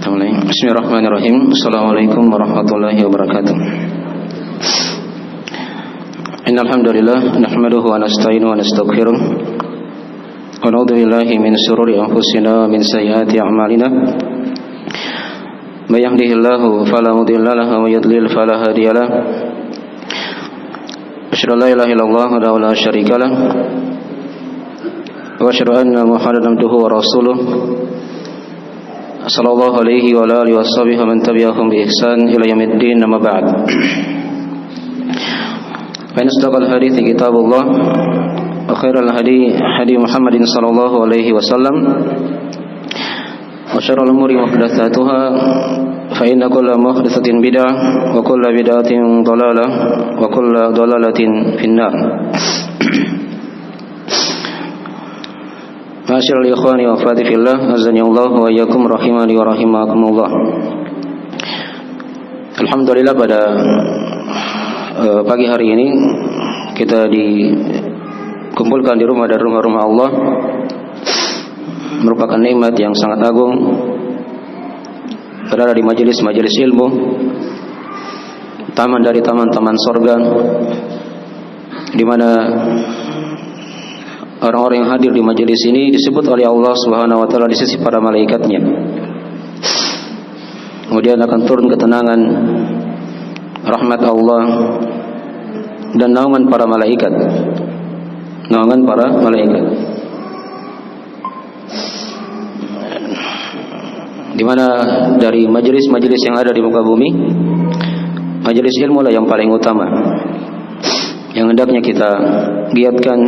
Bismillahirrahmanirrahim. Assalamualaikum warahmatullahi wabarakatuh. Innal hamdalillah nahmaduhu wa nasta'inuhu wa nastaghfiruh wa na'udzu billahi min shururi anfusina wa min sayyiati a'malina. May yahdihillahu fala mudilla lahu wa may yudlil fala hadiya lahu. Asyhadu an la ilaha illallah wa la syarika lah wa asyhadu anna Muhammadan abduhu wa rasuluh. Sallallahu alaihi wa alihi washabihi wa man tabi'ahum bi ihsan ila yaumiddin, amma ba'd. Fa inasdaqal hadithi kitabullah wa khairal hadi hadi Muhammadin sallallahu alaihi wasallam wa syarrul umuri muhdatsatuha fa inna kulla muhdatsatin bid'ah wa kulla bid'atin dhalalah wa kulla dhalalatin finnar. Ma'asyiral ikhwani wa akhwati fillah, azani Allah wa iyyakum rahimani wa rahimakumullah. Alhamdulillah, pada pagi hari ini kita dikumpulkan di rumah dan rumah-rumah Allah, merupakan nikmat yang sangat agung, berada di majelis-majelis ilmu, taman dari taman-taman sorga, di mana orang-orang yang hadir di majelis ini disebut oleh Allah Subhanahu wa taala di sisi para malaikatnya. Kemudian akan turun ketenangan, rahmat Allah dan naungan para malaikat. Naungan para malaikat. Di mana dari majelis-majelis yang ada di muka bumi, majelis ilmu lah yang paling utama, yang hendaknya kita giatkan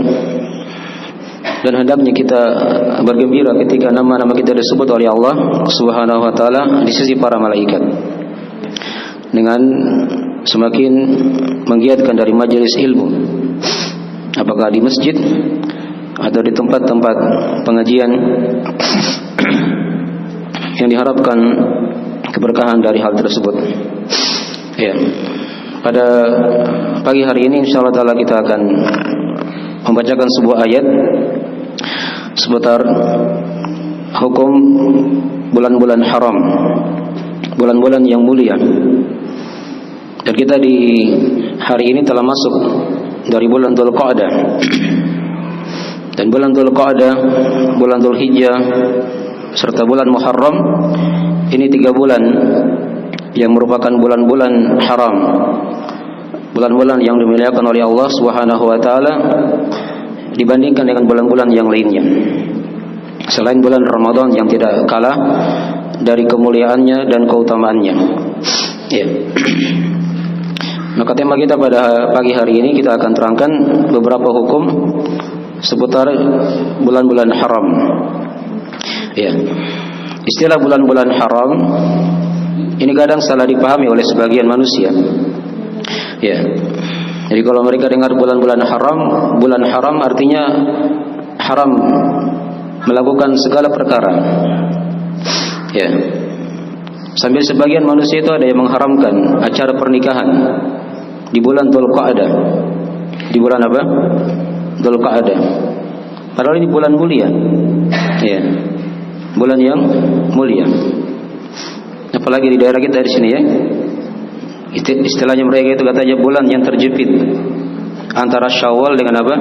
dan hendaknya kita bergembira ketika nama-nama kita disebut oleh Allah Subhanahu wa taala di sisi para malaikat, dengan semakin menggiatkan dari majelis ilmu, apakah di masjid atau di tempat-tempat pengajian yang diharapkan keberkahan dari hal tersebut. Ya. Pada pagi hari ini insyaallah taala kita akan membacakan sebuah ayat seputar hukum bulan-bulan haram, bulan-bulan yang mulia. Dan kita di hari ini telah masuk dari bulan Dzulqa'dah. Dan bulan Dzulqa'dah, bulan Dzulhijjah serta bulan Muharram, ini 3 bulan yang merupakan bulan-bulan haram, bulan-bulan yang dimuliakan oleh Allah Subhanahu wa taala dibandingkan dengan bulan-bulan yang lainnya, selain bulan Ramadan yang tidak kalah dari kemuliaannya dan keutamaannya. Ya. Maka tema kita pada pagi hari ini kita akan terangkan beberapa hukum seputar bulan-bulan haram. Ya. Istilah bulan-bulan haram ini kadang salah dipahami oleh sebagian manusia. Ya. Jadi kalau mereka dengar bulan-bulan haram artinya haram melakukan segala perkara. Ya. Sambil sebagian manusia itu ada yang mengharamkan acara pernikahan di bulan Dzulqa'dah. Di bulan apa? Dzulqa'dah. Padahal ini bulan mulia. Ya. Bulan yang mulia. Apalagi di daerah kita di sini ya. Istilahnya mereka itu katanya bulan yang terjepit antara Syawal dengan apa?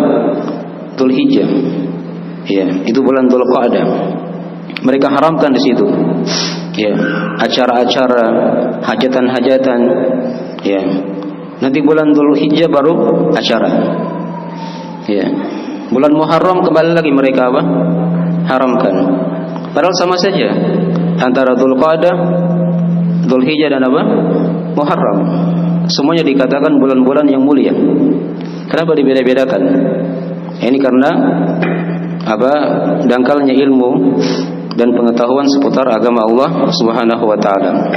Dzulhijjah. Ya, itu bulan Dzulqa'dah. Mereka haramkan di situ. Ya, acara-acara, hajatan-hajatan. Ya. Nanti bulan Dzulhijjah baru acara. Ya. Bulan Muharram kembali lagi mereka apa? Haramkan. Padahal sama saja antara Dzulqa'dah, Dzulhijjah dan apa? Muharram. Semuanya dikatakan bulan-bulan yang mulia. Kenapa dibeda-bedakan? Ini karena apa? Dangkalnya ilmu dan pengetahuan seputar agama Allah Subhanahu wa taala.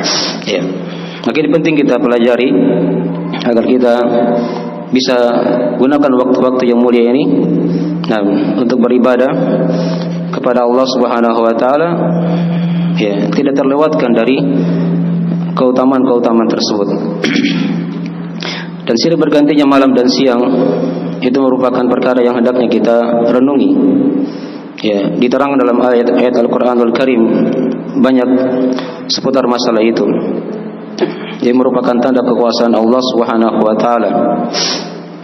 Ya. Makin penting kita pelajari agar kita bisa gunakan waktu-waktu yang mulia ini untuk beribadah kepada Allah Subhanahu wa taala, ya, tidak terlewatkan dari keutamaan-keutamaan tersebut. Dan silih bergantinya malam dan siang itu merupakan perkara yang hendaknya kita renungi. Ya, diterangkan dalam ayat-ayat Al-Qur'anul Karim banyak seputar masalah itu. Yang merupakan tanda kekuasaan Allah Subhanahu wa taala.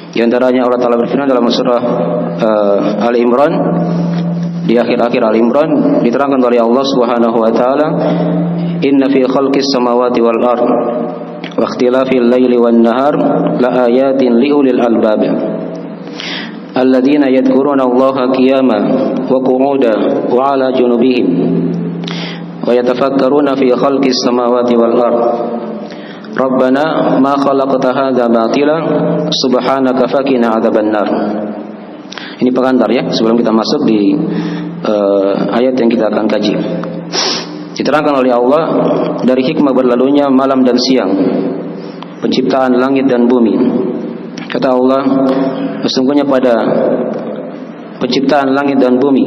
Di antaranya Allah Taala berfirman dalam surah Ali Imran, di akhir-akhir Ali Imran diterangkan oleh Allah Subhanahu wa taala, "Inna fi khalqis samawati wal ard wa ikhtilafil laili wan nahar la ayatin liulil albab alladzina yadhkuruna Allaha qiyaman wa qu'udan wa 'ala junubihim wa yatafakkaruna fi khalqis samawati wal ard Rabbana ma khalaqta hadza batila subhanaka faqina adzabannar." Ini pengantar ya, sebelum kita masuk di ayat yang kita akan kaji. Diterangkan oleh Allah dari hikmah berlalunya malam dan siang, penciptaan langit dan bumi. Kata Allah, sesungguhnya pada penciptaan langit dan bumi,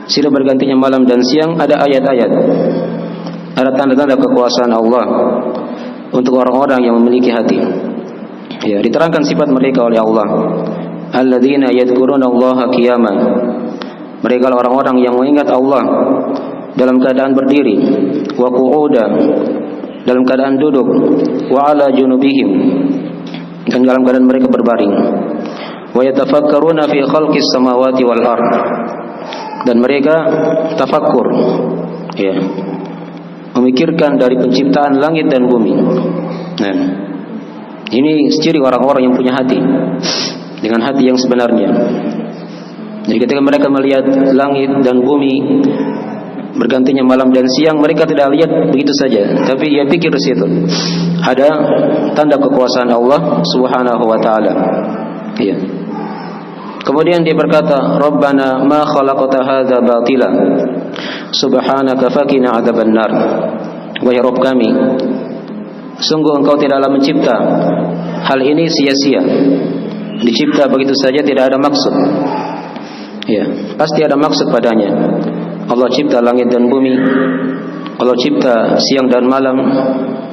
silih bergantinya malam dan siang, ada ayat-ayat, ada tanda-tanda kekuasaan Allah untuk orang-orang yang memiliki hati. Ya, diterangkan sifat mereka oleh Allah. Alladzina yadhkuruna Allaha qiyaman. Mereka orang-orang yang mengingat Allah dalam keadaan berdiri, wa qu'udan, dalam keadaan duduk, wa 'ala junubihim, dan dalam keadaan mereka berbaring. Wa yatafakkaruna fi khalqis samawati wal ard. Dan mereka tafakkur, ya, memikirkan dari penciptaan langit dan bumi. Nah, ini ciri orang-orang yang punya hati, dengan hati yang sebenarnya. Jadi ketika mereka melihat langit dan bumi bergantinya malam dan siang, mereka tidak lihat begitu saja, tapi ia pikir di situ ada tanda kekuasaan Allah Subhanahu wa taala. Ya. Kemudian dia berkata, Rabbana ma khalaqta hadza batila subhanaka faqina adzabannar. Wahai Rabb kami, sungguh Engkau tidaklah mencipta hal ini sia-sia. Dicipta begitu saja, tidak ada maksud. Ya, pasti ada maksud padanya. Allah cipta langit dan bumi, Allah cipta siang dan malam,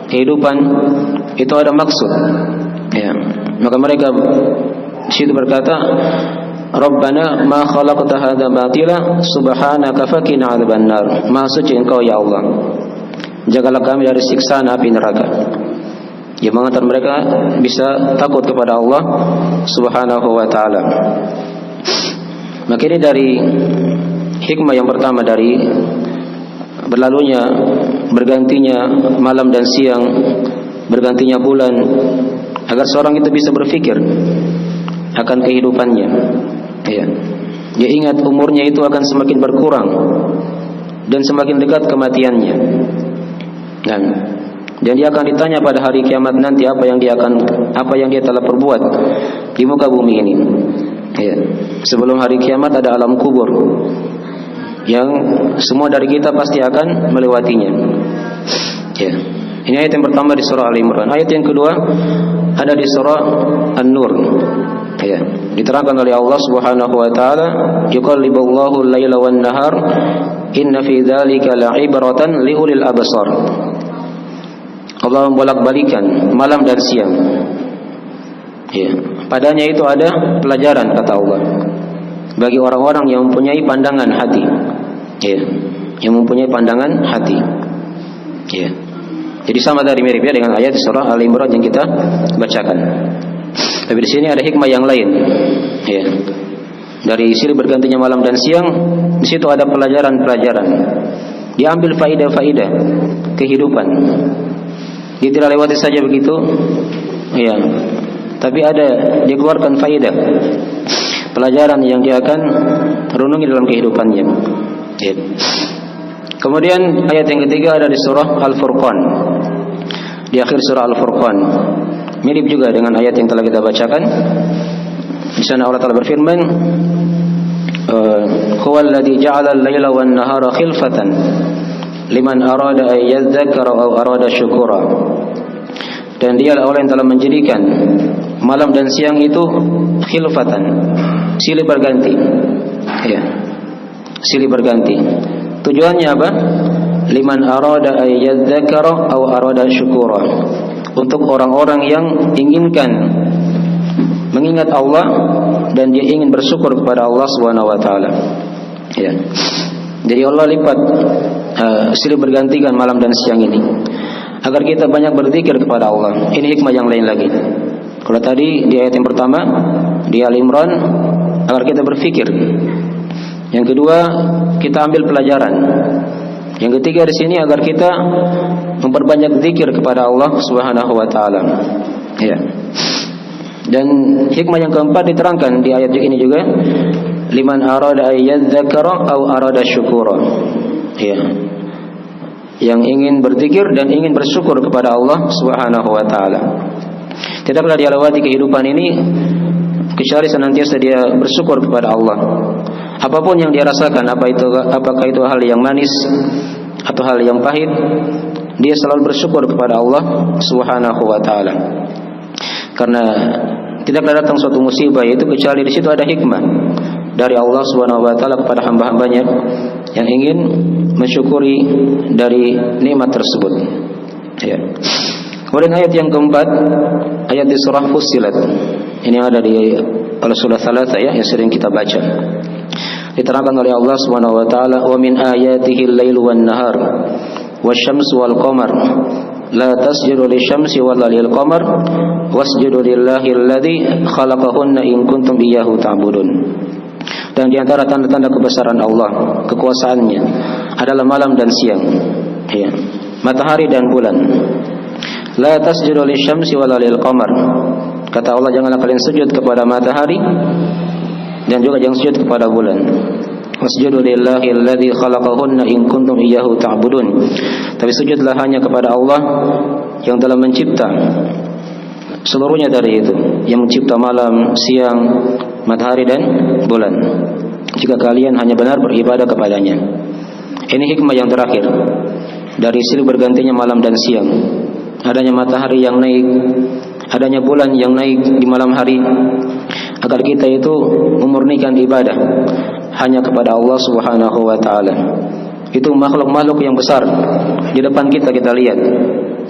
kehidupan, itu ada maksud. Ya, maka mereka di situ berkata, Rabbana ma khalaqta hadza batila subhanaka faqina adzabannar. Maha suci Engkau ya Allah, jagalah kami dari siksaan api neraka. Yang mengantar mereka bisa takut kepada Allah Subhanahu wa taala. Maka ini dari hikmah yang pertama dari berlalunya, bergantinya malam dan siang, bergantinya bulan, agar seorang itu bisa berpikir akan kehidupannya. Ya. Dia ingat umurnya itu akan semakin berkurang dan semakin dekat kematiannya. Dan dia akan ditanya pada hari kiamat nanti apa yang dia telah perbuat di muka bumi ini. Ya. Sebelum hari kiamat ada alam kubur yang semua dari kita pasti akan melewatinya. Ya. Ini ayat yang pertama di surah Al-Imran. Ayat yang kedua ada di surah An-Nur. Ya. Diterangkan oleh Allah Subhanahu wa taala, yuqallibullahu al-laila wan-nahar inna fi dzalika la'ibratan liulil absar. Allah membolak-balikan malam dan siang. Ya, padanya itu ada pelajaran, kata Allah, bagi orang-orang yang mempunyai pandangan hati. Ya, yang mempunyai pandangan hati. Ya. Jadi sama dari mirip ya dengan ayat surah Al-Imran yang kita bacakan. Tapi di sini ada hikmah yang lain. Ya. Dari silih bergantinya malam dan siang, di situ ada pelajaran-pelajaran. Diambil faidah-faidah kehidupan. Dia tidak lewati saja begitu, ya. Tapi ada dikeluarkan faedah, pelajaran yang dia akan renungi dalam kehidupannya. Ya. Kemudian ayat yang ketiga ada di surah Al-Furqan. Di akhir surah Al-Furqan, mirip juga dengan ayat yang telah kita bacakan. Di sana Allah Taala berfirman, "Huwallazi ja'ala al-laila wan-nahara khilfatan liman arada an yadzakkara aw arada syukura." Dan dialah Allah yang telah menjadikan malam dan siang itu khilfatan, silih berganti. Ya. Silih berganti. Tujuannya apa? Liman arada an yadzakkara aw arada syukura. Untuk orang-orang yang inginkan mengingat Allah dan dia ingin bersyukur kepada Allah Subhanahu wa taala. Ya. Jadi Allah lipat silih bergantikan malam dan siang ini agar kita banyak berzikir kepada Allah. Ini hikmah yang lain lagi. Kalau tadi di ayat yang pertama di Al-Imran agar kita berfikir. Yang kedua kita ambil pelajaran. Yang ketiga di sini agar kita memperbanyak zikir kepada Allah Subhanahu wa taala. Ya. Dan hikmah yang keempat diterangkan di ayat ini juga, liman arada ayyadzakara aw arada syukura. Ya. Yang ingin berzikir dan ingin bersyukur kepada Allah Subhanahu wa taala. Tidaklah dia lewati kehidupan ini kecuali senantiasa dia bersyukur kepada Allah. Apapun yang dia rasakan, apakah itu hal yang manis atau hal yang pahit, dia selalu bersyukur kepada Allah Subhanahu wa taala. Karena tidaklah datang suatu musibah itu kecuali di situ ada hikmah dari Allah Subhanahu wa taala kepada hamba-hambanya yang ingin mensyukuri dari nikmat tersebut. Ya. Kemudian ayat yang keempat, ayat di surah Fussilat. Ini ada di surah Thalatha ya, yang sering kita baca. Diterangkan oleh Allah Subhanahu wa taala, "Wa min ayatihi al-lailu wan-nahar wasyamsu wal-qamar la tasjudu lisyamsi wala lil-qamar wasjudu lillahi alladzi khalaqahunna in kuntum iyyahu ta'budun." Dan di antara tanda-tanda kebesaran Allah, kekuasaannya adalah malam dan siang. Ya. Matahari dan bulan. La tasjudu lisyamsi wala lil-qamar. Kata Allah, janganlah kalian sujud kepada matahari dan juga jangan sujud kepada bulan. Wasjudu lillahi alladzi khalaqahunna in kuntum iyyahu ta'budun. Tapi sujudlah hanya kepada Allah yang telah mencipta seluruhnya dari itu, yang mencipta malam, siang, matahari dan bulan. Jika kalian hanya benar beribadah kepadanya. Ini hikmah yang terakhir dari silih bergantinya malam dan siang. Adanya matahari yang naik, adanya bulan yang naik di malam hari, agar kita itu memurnikan ibadah hanya kepada Allah Subhanahu wa taala. Itu makhluk-makhluk yang besar di depan kita lihat.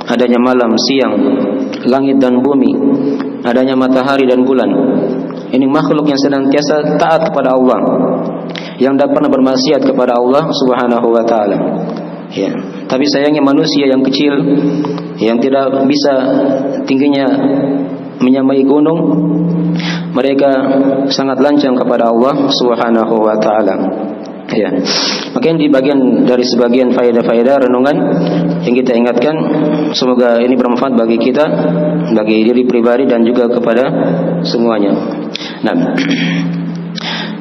Adanya malam, siang, langit dan bumi, adanya matahari dan bulan. Ini makhluk yang senantiasa taat kepada Allah, yang tidak pernah bermaksiat kepada Allah Subhanahu wa taala. Ya, tapi sayangnya manusia yang kecil yang tidak bisa tingginya menyamai gunung, mereka sangat lancang kepada Allah Subhanahu wa taala. Ya. Maka di bagian dari sebagian faedah-faedah renungan yang kita ingatkan, semoga ini bermanfaat bagi kita, bagi diri pribadi dan juga kepada semuanya. Nah,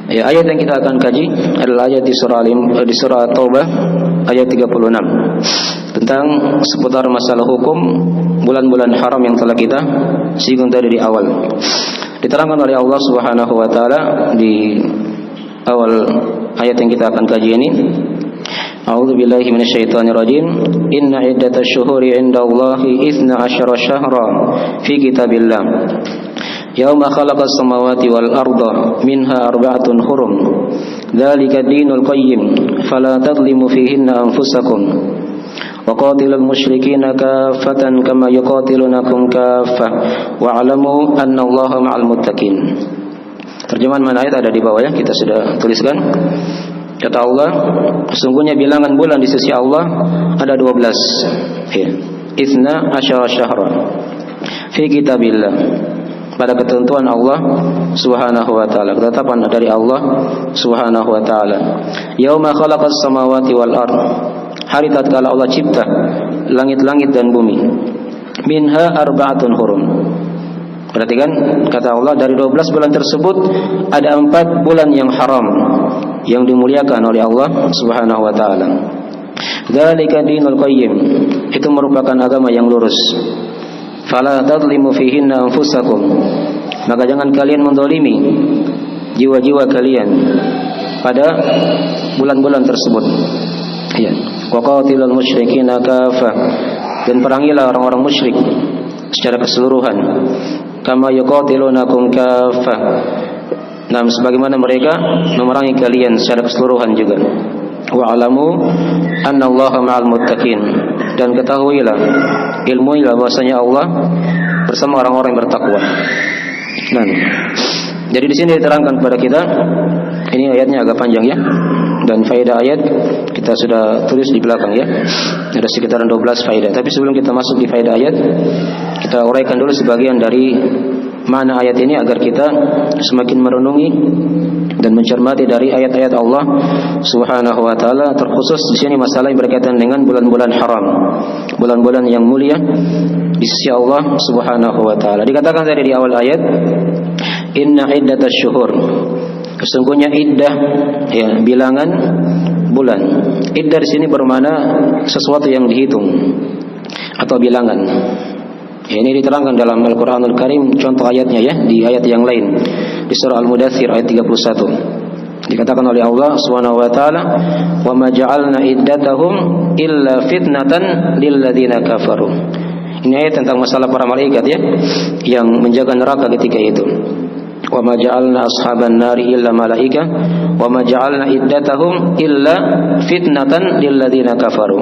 ya, ayat yang kita akan kaji adalah ayat di surah Taubah ayat 36 tentang seputar masalah hukum bulan-bulan haram yang telah kita singgung tadi di awal. Diterangkan oleh Allah Subhanahu wa taala di awal ayat yang kita akan kaji ini. A'udzu billahi minasyaitonir rajim. Inna iddatash syuhuri 'indallahi 12 syahra fi kitabillah. Yauma khalaqas samawati wal arda minha arba'atun hurum. Dzalika dinul qayyim fala tadhlimu fihinna anfusakum. Wa qatilul musyrikeena kaffatan kama yuqatilunakum kaffah wa'lamu annallaha ma'al muttaqin. Terjemahan mana ayat ada di bawah ya, kita sudah tuliskan. Kata Allah, sesungguhnya bilangan bulan di sisi Allah ada 12. Ya. 12 syahra fi kitabillah. Pada ketentuan Allah Subhanahu wa taala, ketetapan dari Allah Subhanahu wa taala. Yauma khalaqas samawati wal ard. Hari tatkala Allah cipta langit-langit dan bumi. Minha arba'atun hurum. Perhatikan kata Allah, dari 12 bulan tersebut ada 4 bulan yang haram yang dimuliakan oleh Allah Subhanahu wa taala. Dzalika dinul qayyim. Itu merupakan agama yang lurus. Fala tadlimu fihinna anfusakum. Maka jangan kalian mendolimi jiwa-jiwa kalian pada bulan-bulan tersebut. Ya. Wa qatilul musyrikeena kaffah. Dan perangilah orang-orang musyrik secara keseluruhan. Kama yuqatilunakum kaffah. Nah, sebagaimana mereka memerangi kalian secara keseluruhan juga. Wa'lamu annallaha ma'al muttaqin. Dan ketahuilah, ilmuilah bahwasanya Allah bersama orang-orang yang bertakwa. Nah, jadi di sini diterangkan kepada kita Ini ayatnya agak panjang ya. Dan faedah ayat kita sudah tulis di belakang ya. Ada sekitaran 12 faedah. Tapi sebelum kita masuk di faedah ayat, kita uraikan dulu sebagian dari makna ayat ini agar kita semakin merenungi dan mencermati dari ayat-ayat Allah Subhanahu wa taala, terkhusus di sini masalah yang berkaitan dengan bulan-bulan haram, bulan-bulan yang mulia di sisi Allah Subhanahu wa taala. Dikatakan tadi di awal ayat, inna iddatasy syuhur, sesungguhnya iddah ya, bilangan bulan. Iddah di sini bermakna sesuatu yang dihitung atau bilangan. Ya, ini diterangkan dalam Al-Qur'anul Karim, contoh ayatnya ya di ayat yang lain di surah Al-Mudaththir ayat 31. Dikatakan oleh Allah Subhanahu wa taala, "Wa ma ja'alna iddatahum illa fitnatan lil ladzina kafaru." Ini ayat tentang masalah para malaikat ya, yang menjaga neraka ketika itu. Wa ma ja'alna ashaban nari illa malaika wa ma ja'alna iddatahum illa fitnatan lil ladzina kafaru.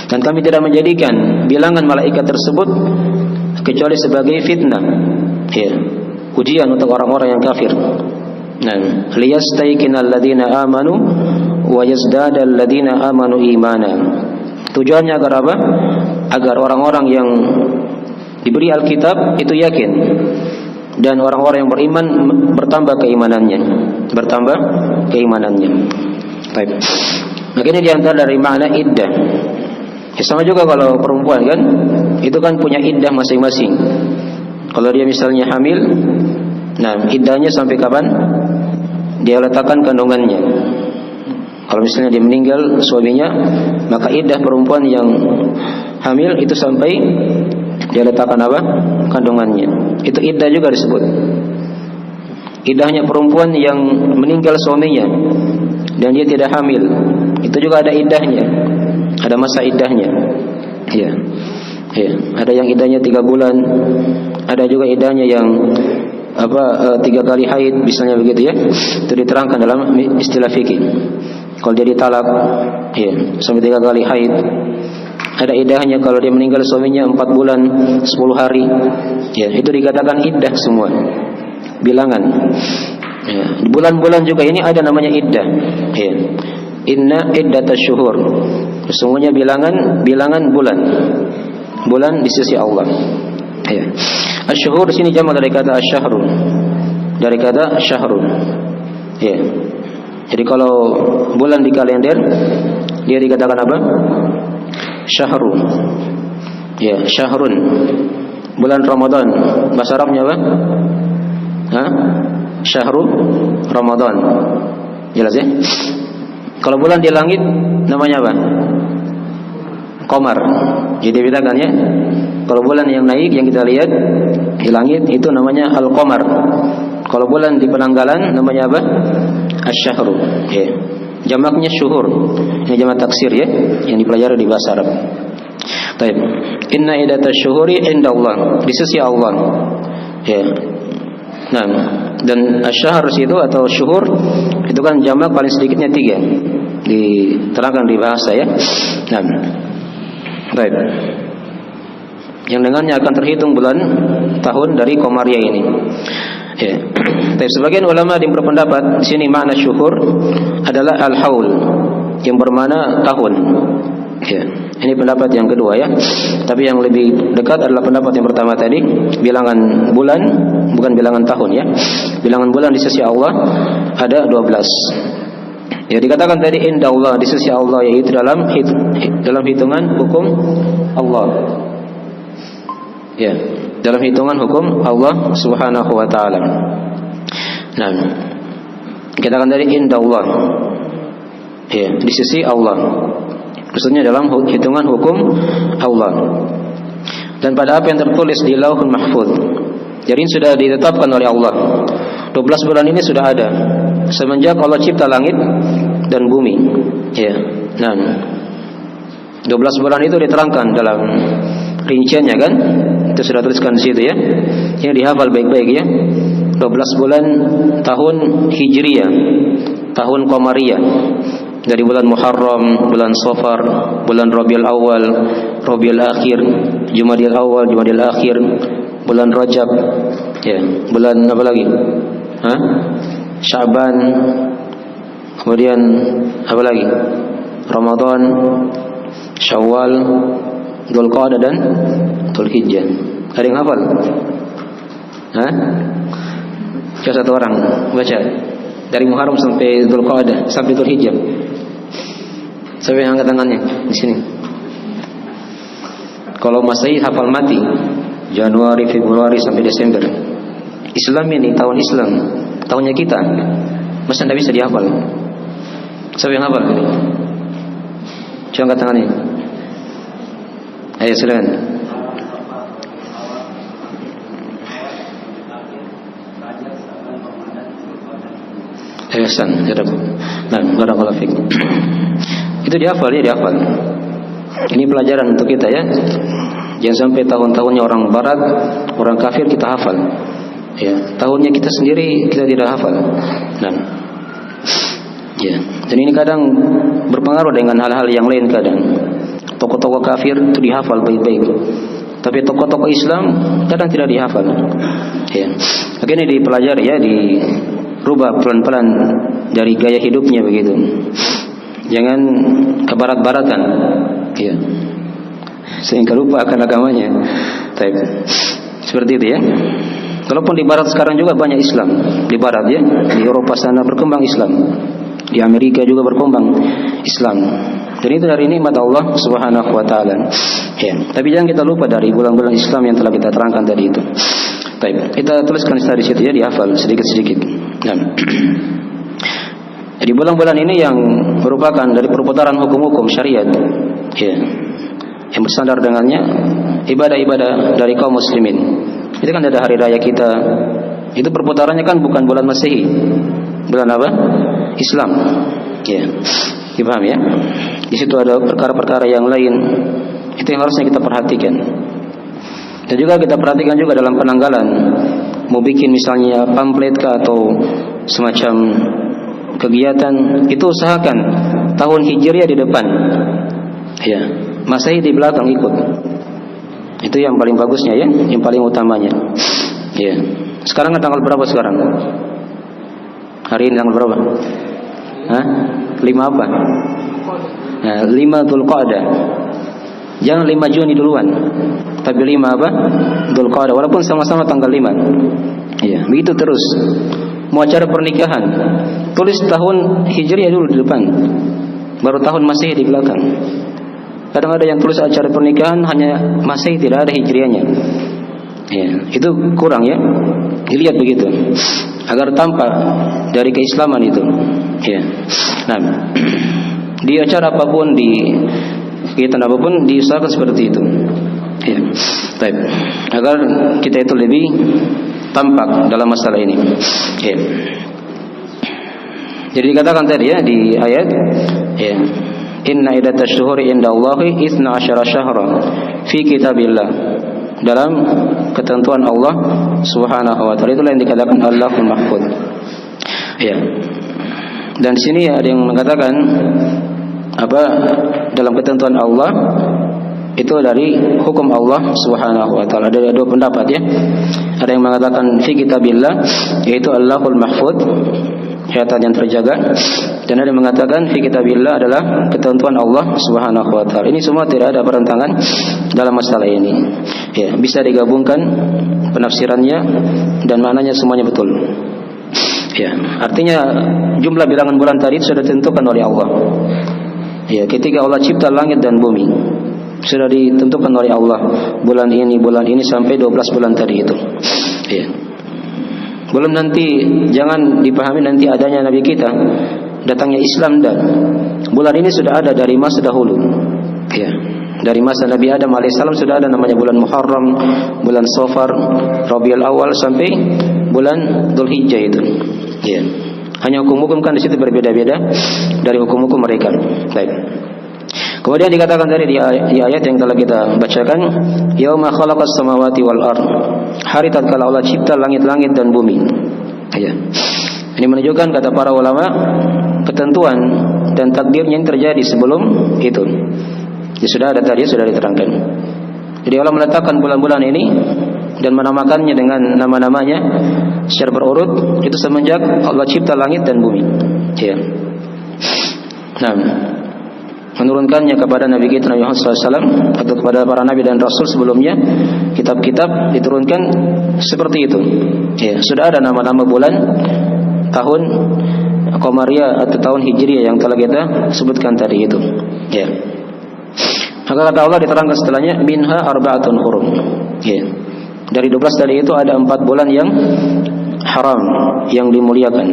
Dan kami tidak menjadikan bilangan malaikat tersebut kecuali sebagai fitnah, ya, ujian untuk orang-orang yang kafir. Nah, liyastayqinal ladzina amanu wa yazdadal ladzina amanu imana. Tujuannya agar apa? Agar orang-orang yang diberi Alkitab itu yakin, dan orang-orang yang beriman bertambah keimanannya, Baik. Maka ini diantara dari makna iddah. Ya, sama juga kalau perempuan kan, itu kan punya iddah masing-masing. Kalau dia misalnya hamil, nah iddahnya sampai kapan? Dia letakkan kandungannya. Kalau misalnya dia meninggal suaminya, maka iddah perempuan yang hamil itu sampai dia letakkan apa? Kandungannya. Itu iddah juga disebut. Iddahnya perempuan yang meninggal suaminya dan dia tidak hamil, itu juga ada iddahnya. Ada masa iddahnya. Ya. Ya, ada yang iddahnya 3 bulan, ada juga iddahnya yang 3 kali haid misalnya begitu ya. Itu diterangkan dalam istilah fikih. Kalau dia ditalak ya, sampai 3 kali haid. Ada iddahnya kalau dia meninggal suaminya 4 bulan 10 hari. Ya, itu dikatakan iddah semua. Bilangan. Ya, di bulan-bulan juga ini ada namanya iddah. Ya. Inna iddatasy syuhur. Sesungguhnya bilangan bulan di sisi Allah. Ya. Asy-syuhur di sini jamak dari kata asy-syahrun. Dari kata syahrun. Ya. Jadi kalau bulan di kalender dia dikatakan apa? Syahrun. Ya, syahrun. Bulan Ramadan. Bahasa Arabnya apa? Syahrul Ramadan. Jelas ya? Kalau bulan di langit namanya apa? Qamar. Jadi bedakan ya. Kalau bulan yang naik yang kita lihat di langit itu namanya al-qamar. Kalau bulan di penanggalan namanya apa? Asy-syahru. Ya. Jamaknya syuhur. Ini jamak taksir ya, yang dipelajari di bahasa Arab. Baik. Inna iddatasy syuhuri indallah, di sisi Allah. Ya. Nah, dan asy-syahr itu atau syuhur itu kan jamak paling sedikitnya 3. Diterangkan di bahasa ya. Nah, baik. Yang dengannya akan terhitung bulan tahun dari Qamariyah ini. Ya. Tapi sebagian ulama yang berpendapat di sini makna syuhur adalah al-haul, yang bermakna tahun. Ya. Ini pendapat yang kedua ya. Tapi yang lebih dekat adalah pendapat yang pertama tadi, bilangan bulan bukan bilangan tahun ya. Bilangan bulan di sisi Allah ada 12. Ya, dikatakan tadi indallah, di sisi Allah, yaitu dalam hitungan hukum Allah. Ya, dalam hitungan hukum Allah Subhanahu wa taala. Nah, dikatakan tadi indallah. Ya, di sisi Allah. Maksudnya dalam hitungan hukum Allah. Dan pada apa yang tertulis di Lauhul Mahfuz. Jadi sudah ditetapkan oleh Allah. 12 bulan ini sudah ada semenjak Allah cipta langit dan bumi. Ya. Nah, 12 bulan itu diterangkan dalam rinciannya kan? Itu sudah tuliskan di situ ya. Ini dihafal baik-baik ya. 12 bulan tahun Hijriyah, tahun Qamariyah. Dari bulan Muharram, bulan Safar, bulan Rabiul Awal, Rabiul Akhir, Jumadil Awal, Jumadil Akhir, bulan Rajab, ya, bulan apa lagi? Sya'ban, kemudian apa lagi? Ramadan, Syawal, Dzulqa'dah dan Dzulhijjah. Ada yang hafal? Hah? Coba satu orang baca dari Muharram sampai Dzulqa'dah sampai Dzulhijjah. Siapa yang angkat tangannya di sini? Kalau Masehi hafal mati Januari, Februari sampai Desember. Islam ini tahun Islam, tahunnya kita. Masa tidak bisa dihafal? Siapa yang hafal? Coba angkat tangannya. Ayo silakan. Ahsan, jadab. Nah, barakallahu fiik. Itu dihafal ya, dihafal. Ini pelajaran untuk kita ya. Jangan sampai tahun-tahunnya orang barat, orang kafir kita hafal. Ya, tahunnya kita sendiri kita tidak hafal. Nah. Ya, dan ini kadang berpengaruh dengan hal-hal yang lain kadang. Tokoh-tokoh kafir itu dihafal baik-baik. Tapi tokoh-tokoh Islam kadang tidak dihafal. Ya. Akhirnya dipelajari ya, dirubah pelan-pelan dari gaya hidupnya begitu. Jangan ke barat-baratan. Ya. Sehingga lupa akan agamanya. Baik. Seperti itu ya. Walaupun di barat sekarang juga banyak Islam. Di barat ya, di Eropa sana berkembang Islam. Di Amerika juga berkembang Islam. Dan itu dari nikmat Allah Subhanahu wa taala. Ya, tapi jangan kita lupa dari bulan-bulan Islam yang telah kita terangkan tadi itu. Baik, kita tuliskan di situ ya, dihafal sedikit-sedikit. Nah. Jadi bulan-bulan ini yang merupakan dari perputaran hukum-hukum syariat. Ya. Yang bersandar dengannya ibadah-ibadah dari kaum muslimin. Itu kan ada hari raya kita. Itu perputarannya kan bukan bulan Masehi. Bulan apa? Islam. Ya. Dipaham ya? Di situ ada perkara-perkara yang lain. Itu yang harusnya kita perhatikan. Dan juga kita perhatikan juga dalam penanggalan. Mau bikin misalnya pamflet atau semacam kegiatan, itu usahakan tahun Hijriah di depan. Ya, Masehi di belakang ikut. Itu yang paling bagusnya ya, yang paling utamanya. Ya. Sekarang tanggal berapa sekarang? Hari ini tanggal berapa? Hah? 5 apa? Nah, 5 Dzulqa'dah. Jangan 5 Juni duluan. Tapi 5 apa? Dzulqa'dah, walaupun sama-sama tanggal 5. Ya, begitu terus. Mau acara pernikahan, tulis tahun Hijriah dulu di depan. Baru tahun Masehi di belakang. Kadang ada yang tulis acara pernikahan hanya Masehi, tidak ada Hijriahnya. Ya, itu kurang ya. Dilihat begitu agar tampak dari keislaman itu. Ya. Nah, di acara apapun, di kegiatan apapun diusahakan seperti itu. Ya. Baik. Agar kita itu lebih tampak dalam masalah ini. Ya. Jadi dikatakan tadi ya di ayat ya, inna iddatash shuhuri indallahi 12 syahran fi kitabillah, dalam ketentuan Allah Subhanahu wa taala. Itulah yang dikatakan Allahul Mahfuz. Ya. Dan sini ada yang mengatakan apa, dalam ketentuan Allah itu dari hukum Allah Subhanahu wa taala. Ada dua pendapat ya. Ada yang mengatakan fi kitabillah, yaitu Allahul Mahfuz, catatan yang terjaga, dan ada yang mengatakan fi kitabillah adalah ketentuan Allah Subhanahu wa taala. Ini semua tidak ada perentangan dalam masalah ini. Ya, bisa digabungkan penafsirannya dan maknanya semuanya betul. Ya, artinya jumlah bilangan bulan tadi sudah ditentukan oleh Allah. Ya, ketika Allah cipta langit dan bumi, sudah ditentukan oleh Allah bulan ini sampai 12 bulan tadi itu. Ya. Belum nanti, jangan dipahami nanti adanya Nabi kita, datangnya Islam, dan bulan ini sudah ada dari masa dahulu. Ya. Dari masa Nabi Adam alaihissalam sudah ada namanya bulan Muharram, bulan Safar, Rabiul Awal sampai bulan Dzulhijjah itu. Ya. Hanya hukum-hukum kan di situ berbeda-beda dari hukum-hukum mereka. Baik. Kemudian dikatakan tadi di ayat yang telah kita bacakan, yauma khalaqas samawati wal ard, hari tatkala Allah cipta langit-langit dan bumi. Ya. Ini menunjukkan, kata para ulama, ketentuan dan takdirnya yang terjadi sebelum itu. Ya, sudah ada tadi, sudah diterangkan. Jadi Allah meletakkan bulan-bulan ini dan menamakannya dengan nama-namanya secara berurut itu semenjak Allah cipta langit dan bumi. Ya. Nah, menurunkannya kepada Nabi kita Nabi Muhammad SAW atau kepada para nabi dan rasul sebelumnya, kitab-kitab diturunkan seperti itu. Ya, sudah ada nama-nama bulan, tahun Qamariyah atau tahun Hijriyah yang telah kita sebutkan tadi itu. Ya. Maka kata Allah diterangkan setelahnya, minha arba'atun hurum. Ya. Dari 12 tadi itu ada 4 bulan yang haram, yang dimuliakan.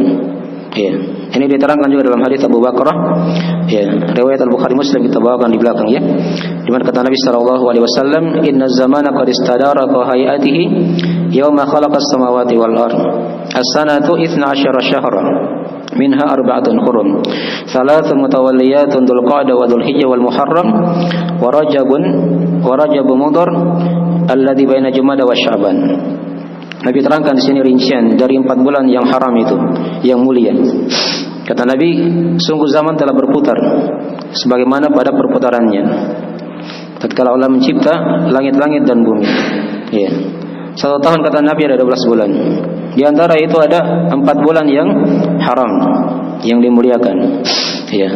Ya. Ini diterangkan juga dalam hadis Abu Bakrah. Ya, riwayat Al-Bukhari Muslim kita bawakan di belakang ya. Di mana kata Nabi sallallahu alaihi wasallam, "Inna zamana qad istadara ka hayatihi yauma khalaqas samawati wal ard. As-sanatu 12 syahran. Minha arba'atun hurum. Thalathun mutawalliyatun Dzulqa'dah wa Dzulhijjah wal Muharram wa Rajabun Mudhar alladzi baina Jumada wa Sya'ban." Nabi terangkan di sini rincian dari 4 bulan yang haram itu, yang mulia. Kata Nabi, sungguh zaman telah berputar sebagaimana pada perputarannya tatkala Allah mencipta langit-langit dan bumi. Ya. 1 tahun kata Nabi ada 12 bulan. Di antara itu ada 4 bulan yang haram, yang dimuliakan. Ya.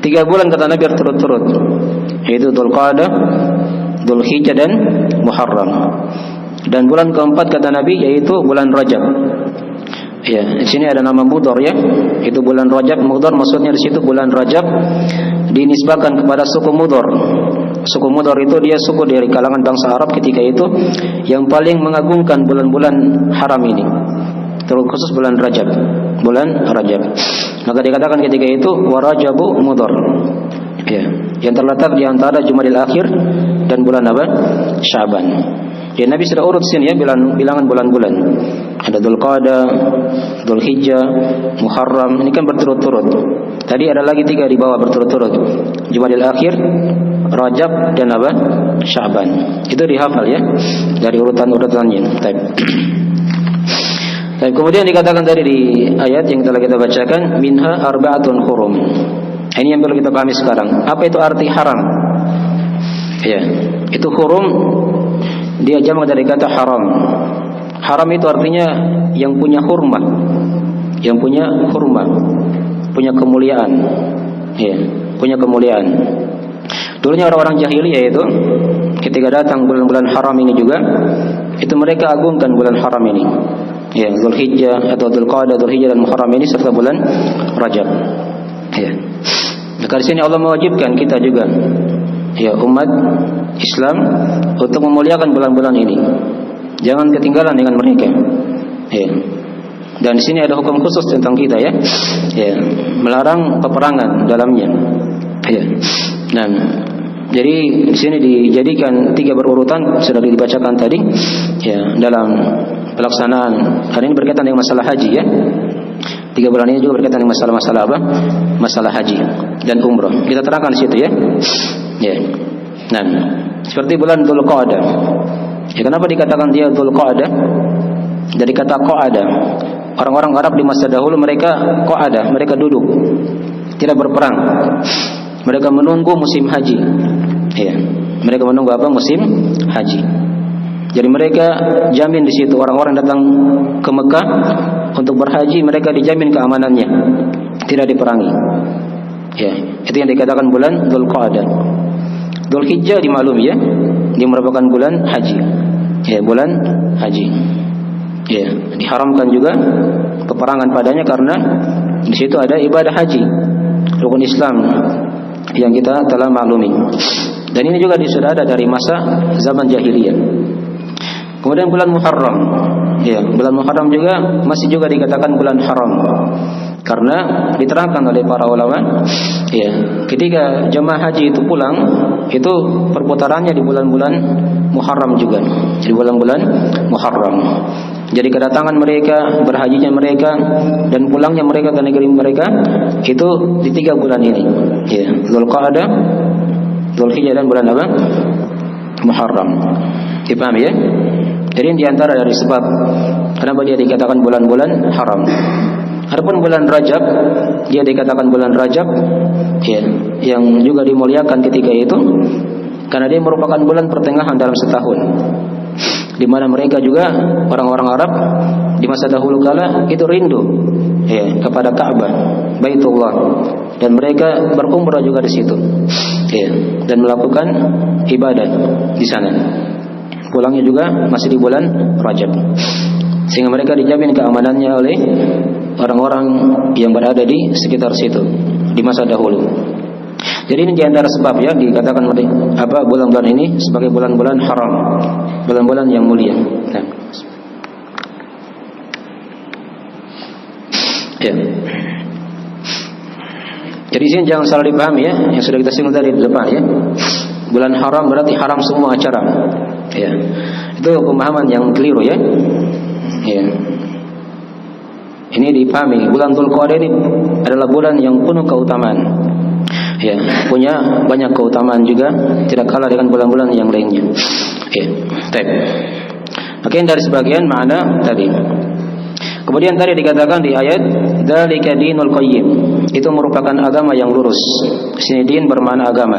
3 bulan kata Nabi berturut-turut, yaitu Dzulqa'dah, Dzulhijjah dan Muharram. Dan bulan keempat kata Nabi yaitu bulan Rajab. Ya, di sini ada nama Mudhar ya. Itu bulan Rajab. Mudhar maksudnya di situ bulan Rajab dinisbahkan kepada suku Mudhar. Suku Mudhar itu dia suku dari kalangan bangsa Arab ketika itu yang paling mengagungkan bulan-bulan haram ini. Terkhusus bulan Rajab. Bulan Rajab. Maka dikatakan ketika itu wa Rajabu Mudhar. Ya, yang terletak di antara Jumadil Akhir dan bulan apa? Sya'ban. Ya, Nabi sudah urut sini ya bilangan bulan-bulan. Ada Dzulqa'dah, Dzulhijjah, Muharram. Ini kan berturut-turut. Tadi ada lagi 3 di bawah berturut-turut. Jumadil Akhir, Rajab dan apa? Sya'ban. Itu dihafal ya dari urutan-urutannya. Dan kemudian dikatakan tadi di ayat yang telah kita bacakan, minha arba'atun hurum. Ini yang perlu kita pahami sekarang. Apa itu arti haram? Ya, itu hurum. Dia jamak dari kata haram. Haram itu artinya yang punya hurmah, yang punya hurmah, punya kemuliaan. Ya, punya kemuliaan. Dulunya orang-orang jahiliyah itu ketika datang bulan-bulan haram ini juga, itu mereka agungkan bulan haram ini. Ya, Dzulhijjah atau Dzulqa'dah, Dzulhijjah dan Muharram ini serta bulan Rajab. Ya. Maka di sini Allah mewajibkan kita juga, ya umat Islam, untuk memuliakan bulan-bulan ini. Jangan ketinggalan dengan mereka. Ya. Dan di sini ada hukum khusus tentang kita ya. Ya, melarang peperangan dalamnya. Ya. Dan jadi di sini dijadikan 3 berurutan sudah dibacakan tadi. Ya, dalam pelaksanaan hari ini berkaitan dengan masalah haji ya. 3 bulan ini juga berkaitan dengan masalah-masalah apa? Masalah haji dan umrah. Kita terangkan di situ ya. Ya. Nah, seperti bulan Dzulqa'dah. Ya, kenapa dikatakan dia Dzulqa'dah? Dari kata qa'ada. Orang-orang Arab di masa dahulu mereka qa'ada, mereka duduk, tidak berperang. Mereka menunggu musim haji. Ya. Mereka menunggu apa? Musim haji. Jadi mereka jamin di situ orang-orang datang ke Mekah untuk berhaji, mereka dijamin keamanannya, tidak diperangi. Ya, itu yang dikatakan bulan Dzulqa'dah. Dzulhijjah dimaklumi ya, dia merupakan bulan haji. Ya, bulan haji. Ya, diharamkan juga peperangan padanya karena di situ ada ibadah haji, rukun Islam yang kita telah maklumi. Dan ini juga sudah ada dari masa zaman jahiliyah. Kemudian bulan Muharram. Ya, bulan Muharram juga masih juga dikatakan bulan haram. Karena diterangkan oleh para ulama, ya, ketika jemaah haji itu pulang, itu perputarannya di bulan-bulan Muharram juga, di bulan-bulan Muharram. Jadi kedatangan mereka, berhajinya mereka, dan pulangnya mereka ke negeri mereka itu di 3 bulan ini. Ya, Dzulqa'dah, Dzulhijjah dan bulan apa? Muharram. Dipahami ya? Jadi di antara dari sebab kenapa dia dikatakan bulan-bulan haram. Adapun bulan Rajab, dia dikatakan bulan Rajab, ya, yang juga dimuliakan ketika itu karena dia merupakan bulan pertengahan dalam setahun. di mana mereka juga orang-orang Arab di masa dahulu kala itu rindu ya kepada Ka'bah, Baitullah, dan mereka berumrah juga di situ ya, dan melakukan ibadah di sana. Pulangnya juga masih di bulan Rajab, sehingga mereka dijamin keamanannya oleh orang-orang yang berada di sekitar situ di masa dahulu. Jadi ini di antara sebab ya dikatakan bulan-bulan ini sebagai bulan-bulan haram, bulan-bulan yang mulia. Nah. Ya. Jadi sini jangan salah dipahami ya, yang sudah kita singgung tadi di depan ya. Bulan haram berarti haram semua acara. Ya. Itu pemahaman yang keliru ya. Ya. Ini dipahami, bulan Dzulqa'dah ini adalah bulan yang penuh keutamaan. Ya, punya banyak keutamaan juga, tidak kalah dengan bulan-bulan yang lainnya. Ya, baik. Mungkin dari sebagian makna tadi. Kemudian tadi dikatakan di ayat dzalika dinul qayyim, itu merupakan agama yang lurus. Di sini din bermakna agama.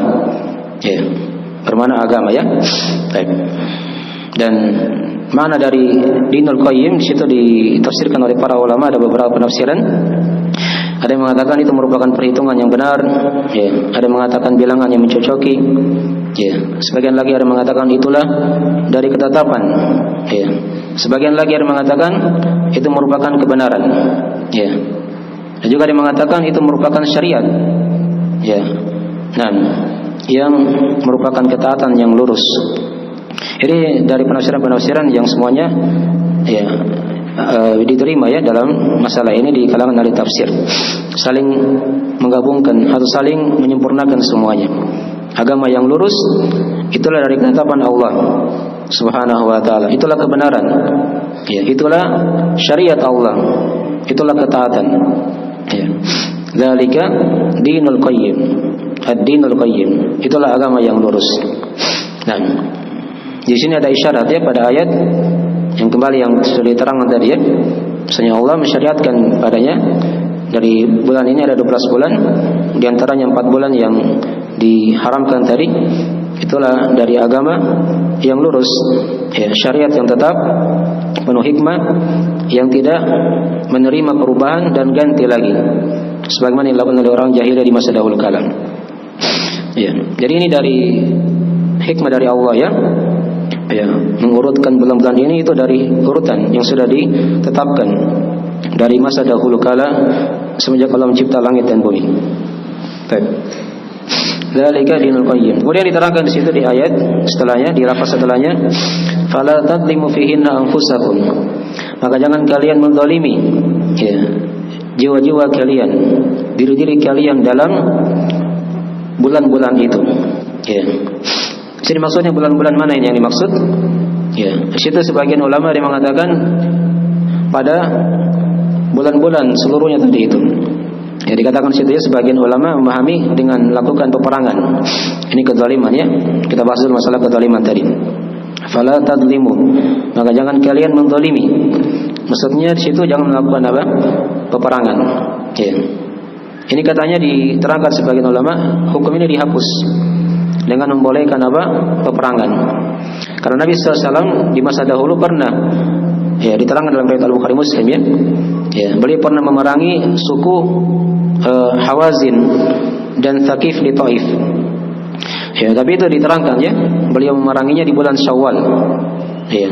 Ya, bermakna agama ya. Baik. Dan makna dari dinul qayyim di situ ditafsirkan oleh para ulama, ada beberapa penafsiran. Ada yang mengatakan itu merupakan perhitungan yang benar, ya. Ada yang mengatakan bilangan yang mencocoki, ya. Sebagian lagi ada yang mengatakan itulah dari ketetapan, ya. Sebagian lagi ada yang mengatakan itu merupakan kebenaran, ya. Dan juga ada yang mengatakan itu merupakan syariat, ya. Dan yang merupakan ketaatan yang lurus. Ini dari penafsiran-penafsiran yang semuanya, ya, diterima ya dalam masalah ini di kalangan ahli tafsir, saling menggabungkan atau saling menyempurnakan semuanya. Agama yang lurus itulah dari ketetapan Allah Subhanahu wa taala, itulah kebenaran ya, itulah syariat Allah, itulah ketaatan ya. Dzalika dinul qayyim, ad-dinul qayyim, itulah agama yang lurus. Nah, di sini ada isyarat ya pada ayat yang kembali yang sudah diterangkan tadi ya. Misalnya Allah mensyariatkan padanya dari bulan ini ada 12 bulan, di antaranya 4 bulan yang diharamkan tadi. Itulah dari agama yang lurus ya, syariat yang tetap penuh hikmah, yang tidak menerima perubahan dan ganti lagi sebagaimana dilakukan oleh orang jahiliyah di masa dahulu kala. Ya, jadi ini dari hikmah dari Allah ya. Ya, mengurutkan bulan-bulan ini itu dari urutan yang sudah ditetapkan dari masa dahulu kala semenjak Allah mencipta langit dan bumi. Baik. Dzalika dinul qayyim. Kemudian diterangkan di situ di ayat setelahnya, di lafaz setelahnya, fala tadlimu fihinna anfusakum. Maka jangan kalian menzalimi ya, jiwa-jiwa kalian, diri-diri kalian dalam bulan-bulan itu. Ya. Jadi maksudnya bulan-bulan mana ini yang dimaksud? Ya, di situ sebagian ulama yang mengatakan pada bulan-bulan seluruhnya tadi itu. Ya, dikatakan di situ ya, sebagian ulama memahami dengan melakukan peperangan. Ini kezaliman ya. Kita bahas dulu masalah kezaliman tadi. Fala tadlimu. Maka jangan kalian menzalimi. Maksudnya di situ jangan melakukan apa? Peperangan. Ya. Ini katanya diterangkan sebagian ulama, hukum ini dihapus dengan membolehkan apa? Peperangan. Karena Nabi SAW di masa dahulu pernah ya diterangkan dalam riwayat Al-Bukhari Muslim ya. Ya, beliau pernah memerangi suku Hawazin dan Thaqif di Taif. Ya, tapi itu diterangkan ya, beliau memeranginya di bulan Syawal. Ya.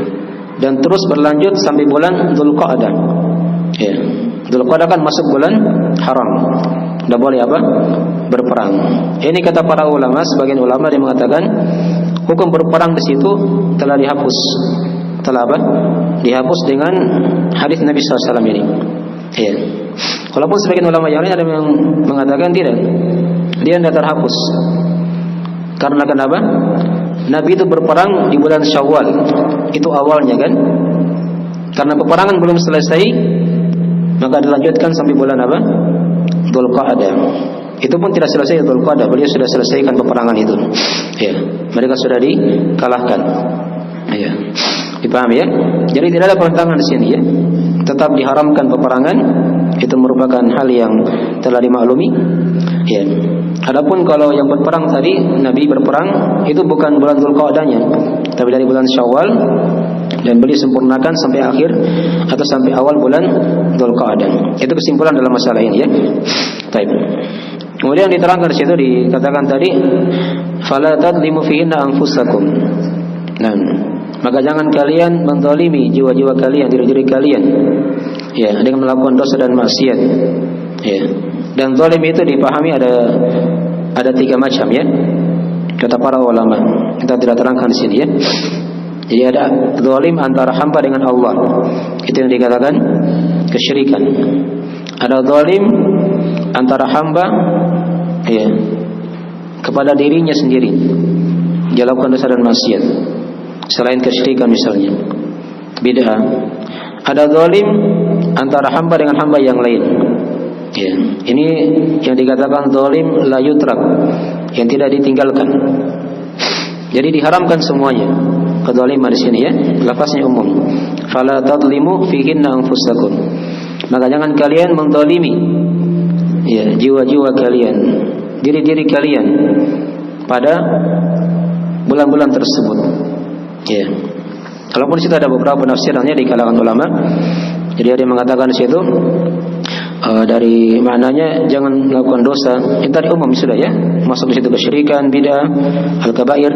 Dan terus berlanjut sampai bulan Dzulqa'dah. Ya. Dzulqa'dah kan masuk bulan haram. Tidak boleh apa? Berperang. Ini kata para ulama, sebagian ulama yang mengatakan hukum berperang di situ telah dihapus. Telah apa? Dihapus dengan hadis Nabi SAW ini. Ya. Walaupun sebagian ulama yang lain ada yang mengatakan tidak, dia tidak terhapus. Karena kenapa? Nabi itu berperang di bulan Syawal, itu awalnya kan. Karena peperangan belum selesai, maka dilanjutkan sampai bulan apa? Dzulqa'dah. Itu pun tidak selesai Dzulqa'dah, beliau sudah selesaikan peperangan itu. Ya, mereka sudah dikalahkan. Ya, dipahami ya? Jadi tidak ada pertentangan di sini ya. Tetap diharamkan peperangan, itu merupakan hal yang telah dimaklumi. Ya. Adapun kalau yang berperang tadi, Nabi berperang itu bukan bulan Dzulqa'dahnya, tapi dari bulan Syawal dan beliau sempurnakan sampai akhir atau sampai awal bulan Dzulqa'dah. Itu kesimpulan dalam masalah ini ya. Baik. Kemudian diterangkan di situ dikatakan tadi fala tadlimu fihinna anfusakum. Nah, maka jangan kalian menzalimi jiwa-jiwa kalian, diri-diri kalian ya dengan melakukan dosa dan maksiat. Ya. Dan zalim itu dipahami ada 3 macam ya. Kata para ulama, kita tidak terangkan di sini ya. Jadi ada zalim antara hamba dengan Allah. Itu yang dikatakan kesyirikan. Ada zalim antara hamba ya kepada dirinya sendiri. Dia lakukan dosa dan maksiat. Selain kesyirikan misalnya bid'ah. Ada zalim antara hamba dengan hamba yang lain. Ya, ini yang dikatakan zalim la yutrak, yang tidak ditinggalkan. Jadi diharamkan semuanya. Kezaliman di sini ya, lafaznya umum. Fala tadlimu fihinna anfusakum. Maka jangan kalian menzalimi ya jiwa-jiwa kalian, diri-diri kalian pada bulan-bulan tersebut. Ya. Kalaupun di situ ada beberapa penafsirannya di kalangan ulama. Jadi ada yang mengatakan di situ dari maknanya jangan melakukan dosa. Itu tadi umum sudah ya. Masuk di situ kesyirikan, bid'ah, al-kabair.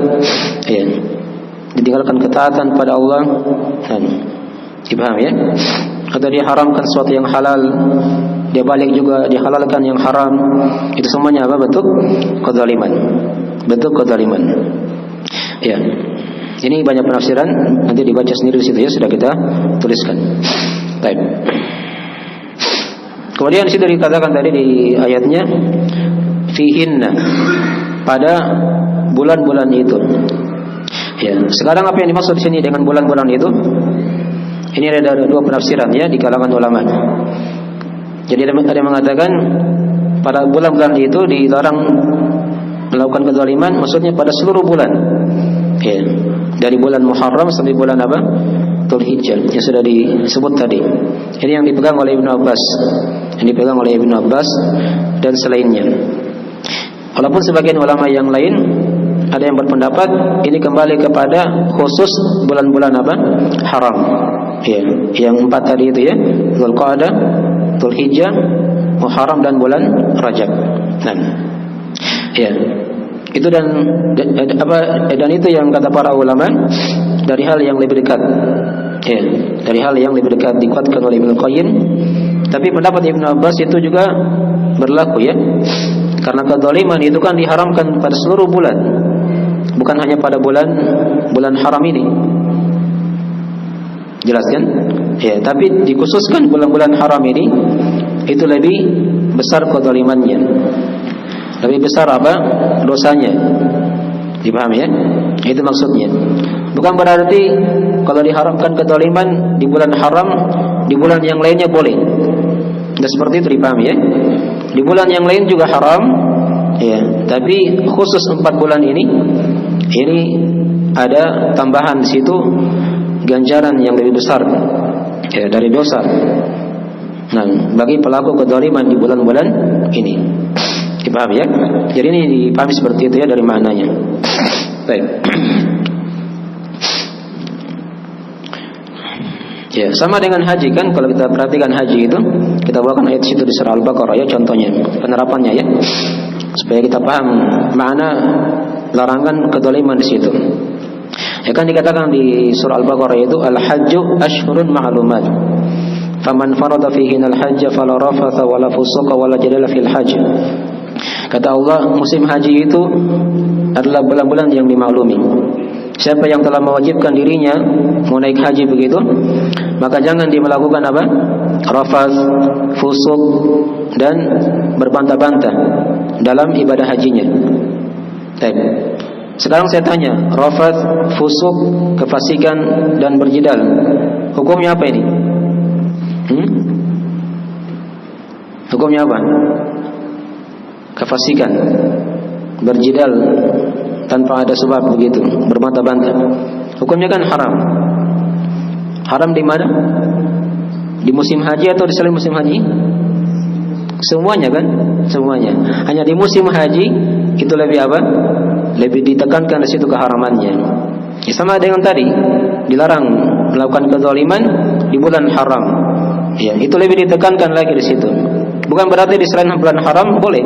Ya. Ditinggalkan ketaatan pada Allah. Dipaham ya? Atau dia haramkan sesuatu yang halal, dia balik juga dihalalkan yang haram. Itu semuanya apa? Bentuk kezaliman. Bentuk kezaliman. Ya. Ini banyak penafsiran, nanti dibaca sendiri di situ ya, sudah kita tuliskan. Baik. Kemudian di situ dikatakan tadi di ayatnya fihinna, pada bulan-bulan itu. Ya, sekarang apa yang dimaksud di sini dengan bulan-bulan itu? Ini ada 2 penafsiran ya di kalangan ulama. Jadi ada yang mengatakan pada bulan-bulan itu dilarang melakukan kezaliman, maksudnya pada seluruh bulan. Ya, dari bulan Muharram sampai bulan apa? Dzulhijjah yang sudah disebut tadi. Ini yang dipegang oleh Ibnu Abbas, dan selainnya. Walaupun sebagian ulama yang lain ada yang berpendapat ini kembali kepada khusus bulan-bulan apa? Haram. Ya, yang 4 tadi itu ya, Dzulqa'dah, Dzulhijjah, Muharram dan bulan Rajab. Nah, ya. Itu dan itu yang kata para ulama dari hal yang lebih dekat. Ya, dari hal yang lebih dekat dikuatkan oleh Ibnu Qayyim. Tapi pendapat Ibnu Abbas itu juga berlaku ya. Karena kezaliman itu kan diharamkan pada seluruh bulan. Bukan hanya pada bulan haram ini. Jelas kan? Ya, tapi dikhususkan bulan-bulan haram ini itu lebih besar kezalimannya. Lebih besar apa? Dosanya. Dipahami ya? Itu maksudnya. Bukan berarti kalau diharamkan kezaliman di bulan haram, di bulan yang lainnya boleh. Dan seperti itu dipahami ya? Di bulan yang lain juga haram, ya. Tapi khusus 4 bulan ini ada tambahan di situ ganjaran yang lebih besar ya, dari dosa. Nah, bagi pelaku kezaliman di bulan-bulan ini. Dipahami ya? Jadi ini dipahami seperti itu ya dari maknanya. Baik. Ya, sama dengan haji kan, kalau kita perhatikan haji itu, kita bawakan ayat situ di surah Al-Baqarah ya contohnya, penerapannya ya. Supaya kita paham makna larangan kezaliman di situ. Ya kan dikatakan di surah Al-Baqarah itu al-hajju ashhurun ma'lumat. Faman farada fihinal hajja fala rafatha wala fusuqa wala jadala fil hajj. Kata Allah, musim haji itu adalah bulan-bulan yang dimaklumi. Siapa yang telah mewajibkan dirinya mau naik haji begitu, maka jangan dia melakukan apa? Rafath, fusuk, dan berbantah-bantah dalam ibadah hajinya. Baik. Sekarang saya tanya, rafath, fusuk, kefasikan, dan berjidal, hukumnya apa ini? Hukumnya apa? Kefasikan, berjidal tanpa ada sebab begitu, berbantah-bantah. Hukumnya kan haram. Haram di mana? Di musim haji atau di selain musim haji? Semuanya kan? Semuanya. Hanya di musim haji itu lebih apa? Lebih ditekankan di situ keharamannya. Ya, sama dengan tadi, dilarang melakukan kezaliman di bulan haram. Ya, itu lebih ditekankan lagi di situ. Bukan berarti di selain bulan haram boleh.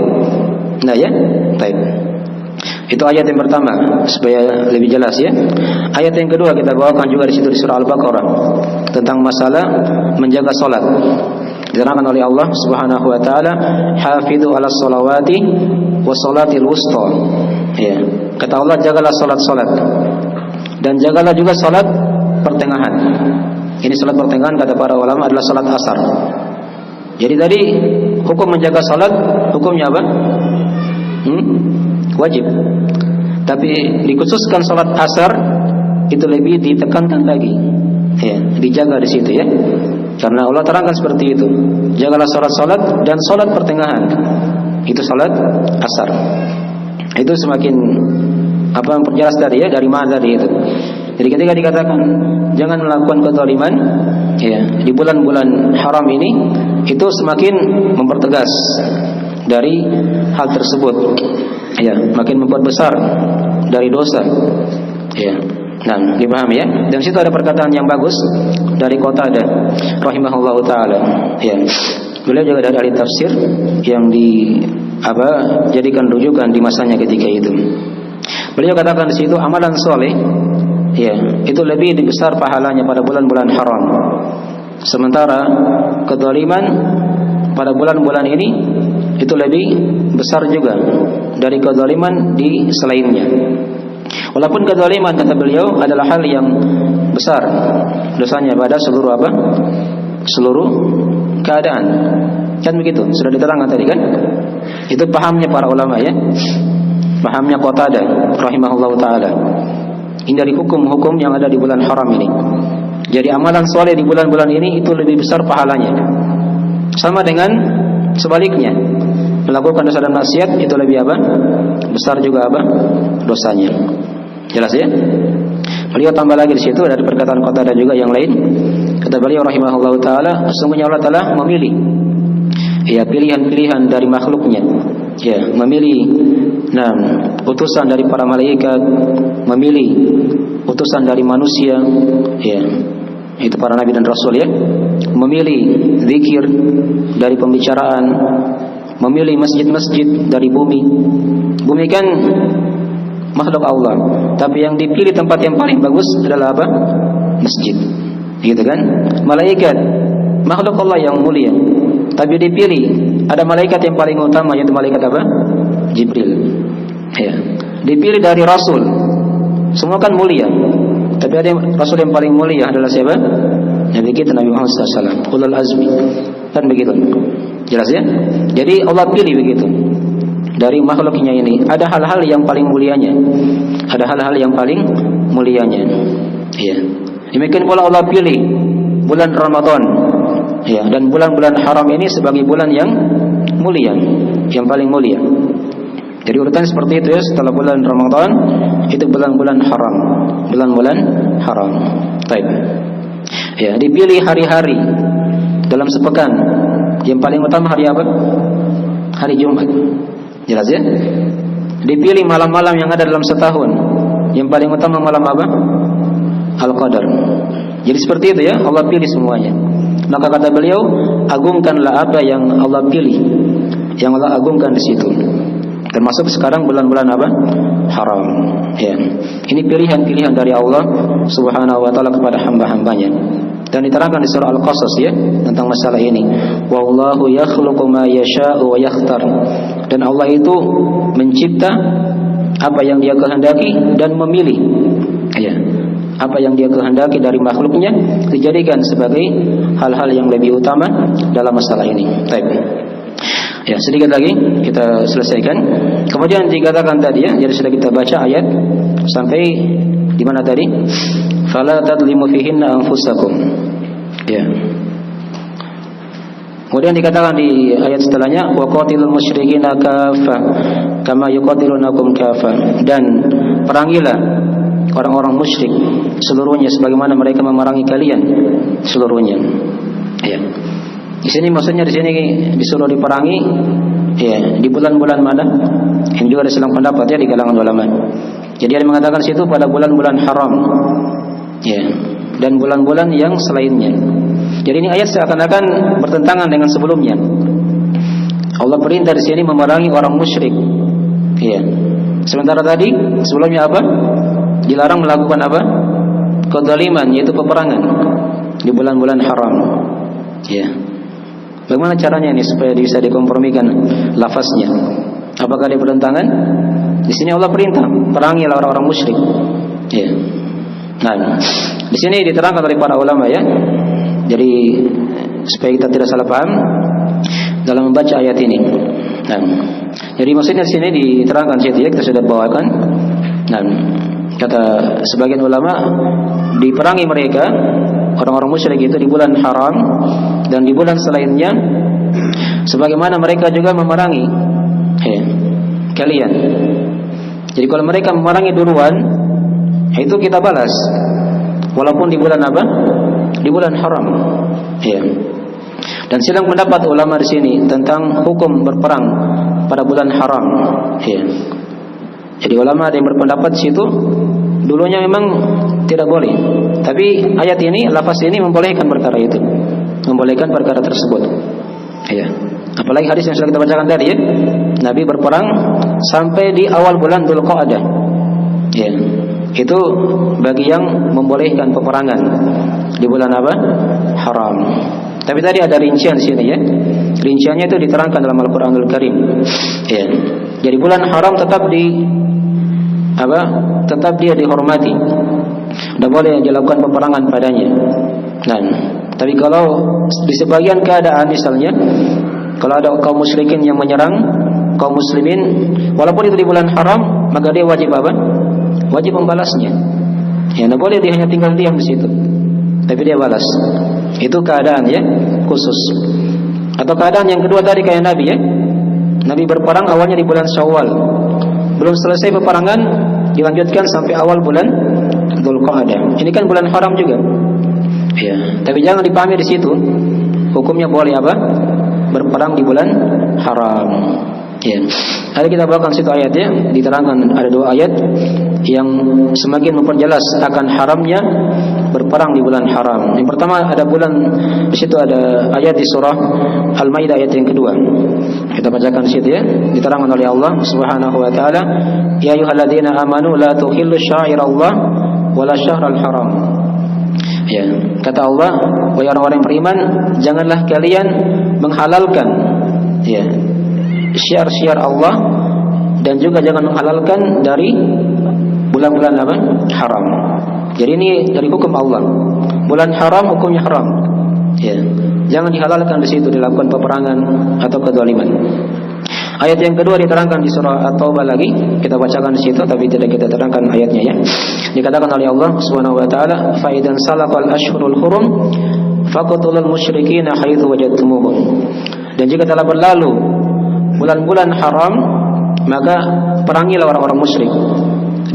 Nah ya, baik. Itu ayat yang pertama supaya lebih jelas ya. Ayat yang kedua kita bawakan juga di situ di surah Al-Baqarah tentang masalah menjaga salat. Diterangkan oleh Allah Subhanahu wa taala, "Hafidzu 'alas shalawati was salatil wusta." Ya, kata Allah, jagalah salat-salat dan jagalah juga salat pertengahan. Ini salat pertengahan kata para ulama adalah salat asar. Jadi tadi hukum menjaga salat hukumnya apa? Wajib. Tapi dikhususkan salat asar itu lebih ditekankan lagi. Ya, dijaga di situ ya. Karena Allah terangkan seperti itu. Jagalah salat-salat dan salat pertengahan. Itu salat asar. Itu semakin memperjelas tadi ya, dari mana tadi itu. Jadi ketika dikatakan jangan melakukan kezaliman ya di bulan-bulan haram ini, itu semakin mempertegas dari hal tersebut. Ya, makin memperbesar dari dosa. Ya. Nah, dipahami ya. Dan situ ada perkataan yang bagus dari Qatadah rahimahullahu taala. Ya. Beliau juga dari ahli tafsir yang jadikan rujukan di masanya ketika itu. Beliau katakan di situ amalan soleh ya, itu lebih besar pahalanya pada bulan-bulan haram. Sementara kezaliman pada bulan-bulan ini itu lebih besar juga dari kezaliman di selainnya. Walaupun kezaliman kata beliau adalah hal yang besar dosanya pada seluruh keadaan. Kan begitu, sudah diterangkan tadi kan? Itu pahamnya para ulama ya. Pahamnya Qatadah rahimahullahu taala. Ini dari hukum-hukum yang ada di bulan haram ini. Jadi amalan soleh di bulan-bulan ini itu lebih besar pahalanya. Sama dengan sebaliknya, melakukan dosa dan maksiat itu lebih besar juga dosanya. Jelas ya? Beliau tambah lagi di situ dari perkataan Qatadah juga yang lain. Kata beliau rahimahullahu taala, sesungguhnya Allah taala memilih ya pilihan-pilihan dari makhluknya. Ya, memilih utusan dari para malaikat, memilih utusan dari manusia, ya. Itu para nabi dan rasul ya. Memilih zikir dari pembicaraan, memilih masjid-masjid dari bumi. Bumi kan makhluk Allah, tapi yang dipilih tempat yang paling bagus adalah masjid. Gitu kan? Malaikat makhluk Allah yang mulia, tapi dipilih ada malaikat yang paling utama, yaitu malaikat Jibril. Ya. Dipilih dari rasul. Semua kan mulia, tapi ada rasul yang paling mulia adalah siapa? Nabi kita Nabi Muhammad SAW, ulul azmi. Kan begitu. Jelas ya? Jadi Allah pilih begitu. Dari makhluknya ini ada hal-hal yang paling mulianya. Ada hal-hal yang paling mulianya. Ya. Demikian pula Allah pilih bulan Ramadan. Ya, dan bulan-bulan haram ini sebagai bulan yang mulia, yang paling mulia. Jadi urutan seperti itu ya, setelah bulan Ramadan itu bulan-bulan haram. Bulan-bulan haram. Baik. Ya, dipilih hari-hari dalam sepekan. Yang paling utama hari apa? Hari Jumat. Jelas ya? Dipilih malam-malam yang ada dalam setahun. Yang paling utama malam apa? Al-Qadar. Jadi seperti itu ya, Allah pilih semuanya. Maka kata beliau, agungkanlah apa yang Allah pilih, yang Allah agungkan di situ. Termasuk sekarang bulan-bulan haram. Ya. Ini pilihan-pilihan dari Allah Subhanahu wa taala kepada hamba-hambanya. Dan diterangkan di surah Al-Qasas ya tentang masalah ini. Wallahu yakhluqu ma yasha'u wa yakhtar. Dan Allah itu mencipta apa yang Dia kehendaki dan memilih. Ya. Apa yang Dia kehendaki dari makhluknya dijadikan sebagai hal-hal yang lebih utama dalam masalah ini. Baik. Ya, sedikit lagi kita selesaikan. Kemudian dikatakan tadi ya, jadi sudah kita baca ayat sampai di mana tadi? Fala tadlimu fihinna anfusakum. Ya. Kemudian dikatakan di ayat setelahnya wa qatilul musyrikina kafah kama yuqatilunakum kafah, dan perangilah orang-orang musyrik seluruhnya sebagaimana mereka memerangi kalian seluruhnya. Ya. Di sini maksudnya di sini disuruh diperangi ya di bulan-bulan mana? Ini juga ada silang pendapat ya di kalangan ulama. Jadi ada mengatakan situ pada bulan-bulan haram. Ya. dan bulan-bulan yang selainnya. Jadi ini ayat seakan-akan bertentangan dengan sebelumnya. Allah perintah di sini memerangi orang musyrik. Iya. Sementara tadi sebelumnya apa? Dilarang melakukan apa? Kezaliman, yaitu peperangan di bulan-bulan haram. Iya. Bagaimana caranya ini supaya bisa dikompromikan lafaznya? Apakah ada bertentangan? Di sini Allah perintah perangilah orang-orang musyrik. Iya. Nah, di sini diterangkan oleh para ulama ya. Jadi supaya kita tidak salah paham dalam membaca ayat ini. Nah, jadi maksudnya di sini diterangkan situ ya, kita sudah bawakan. Nah, kata sebagian ulama diperangi mereka orang-orang musyrik itu di bulan haram dan di bulan selainnya, sebagaimana mereka juga memerangi kalian. Jadi kalau mereka memerangi duluan, itu kita balas, walaupun di bulan apa? Di bulan haram. Ya. Dan sidang pendapat ulama di sini tentang hukum berperang pada bulan haram. Ya. Jadi ulama ada yang berpendapat situ dulunya memang tidak boleh, tapi ayat ini, lafaz ini membolehkan perkara itu, membolehkan perkara tersebut. Ya. Apalagi hadis yang sudah kita bacakan tadi ya, Nabi berperang sampai di awal bulan Dzulqa'dah. Ya. Itu bagi yang membolehkan peperangan di bulan apa? Haram. Tapi tadi ada rincian di sini ya. Rinciannya itu diterangkan dalam Al-Qur'anul Karim. Ya. Jadi bulan haram tetap tetap dia dihormati. Tidak boleh dilakukan peperangan padanya. Nah, tapi kalau di sebagian keadaan misalnya, kalau ada kaum musyrikin yang menyerang kaum muslimin, walaupun itu di bulan haram, maka dia wajib apa? Wajib membalasnya. Ya, tidak boleh dia hanya tinggal diam di situ, tapi dia balas. Itu keadaan ya khusus. Atau keadaan yang kedua tadi kayak Nabi ya. Nabi berperang awalnya di bulan Syawal, belum selesai peperangan dilanjutkan sampai awal bulan Dzulqa'dah. Ini kan bulan haram juga. Ya, tapi jangan dipahami di situ hukumnya boleh apa? Berperang di bulan haram. Ya. Hari kita bawakan situ ayatnya, diterangkan ada dua ayat yang semakin memperjelas akan haramnya berperang di bulan haram. Yang pertama ada di situ ada ayat di surah Al-Maidah ayat yang kedua. Kita bacakan di situ ya, diterangkan oleh Allah Subhanahu wa taala, ya ayyuhalladzina amanu la tukhillu syairallah wala syahral haram. Ya, kata Allah, wahai orang-orang yang beriman, janganlah kalian menghalalkan ya syiar-syiar Allah, dan juga jangan menghalalkan dari bulan-bulan apa? Haram. Jadi ini dari hukum Allah. Bulan haram hukumnya haram. Ya. Jangan dihalalkan di situ dilakukan peperangan atau kezaliman. Ayat yang kedua diterangkan di surah At-Taubah lagi, kita bacakan di situ tapi tidak kita terangkan ayatnya ya. Dikatakan oleh Allah Subhanahu wa taala, "Fa idzan salaqal ashhurul hurum faqtulul musyrikeena haitsu wajadtumuhum." Dan jika telah berlalu bulan-bulan haram, maka perangilah orang-orang musyrik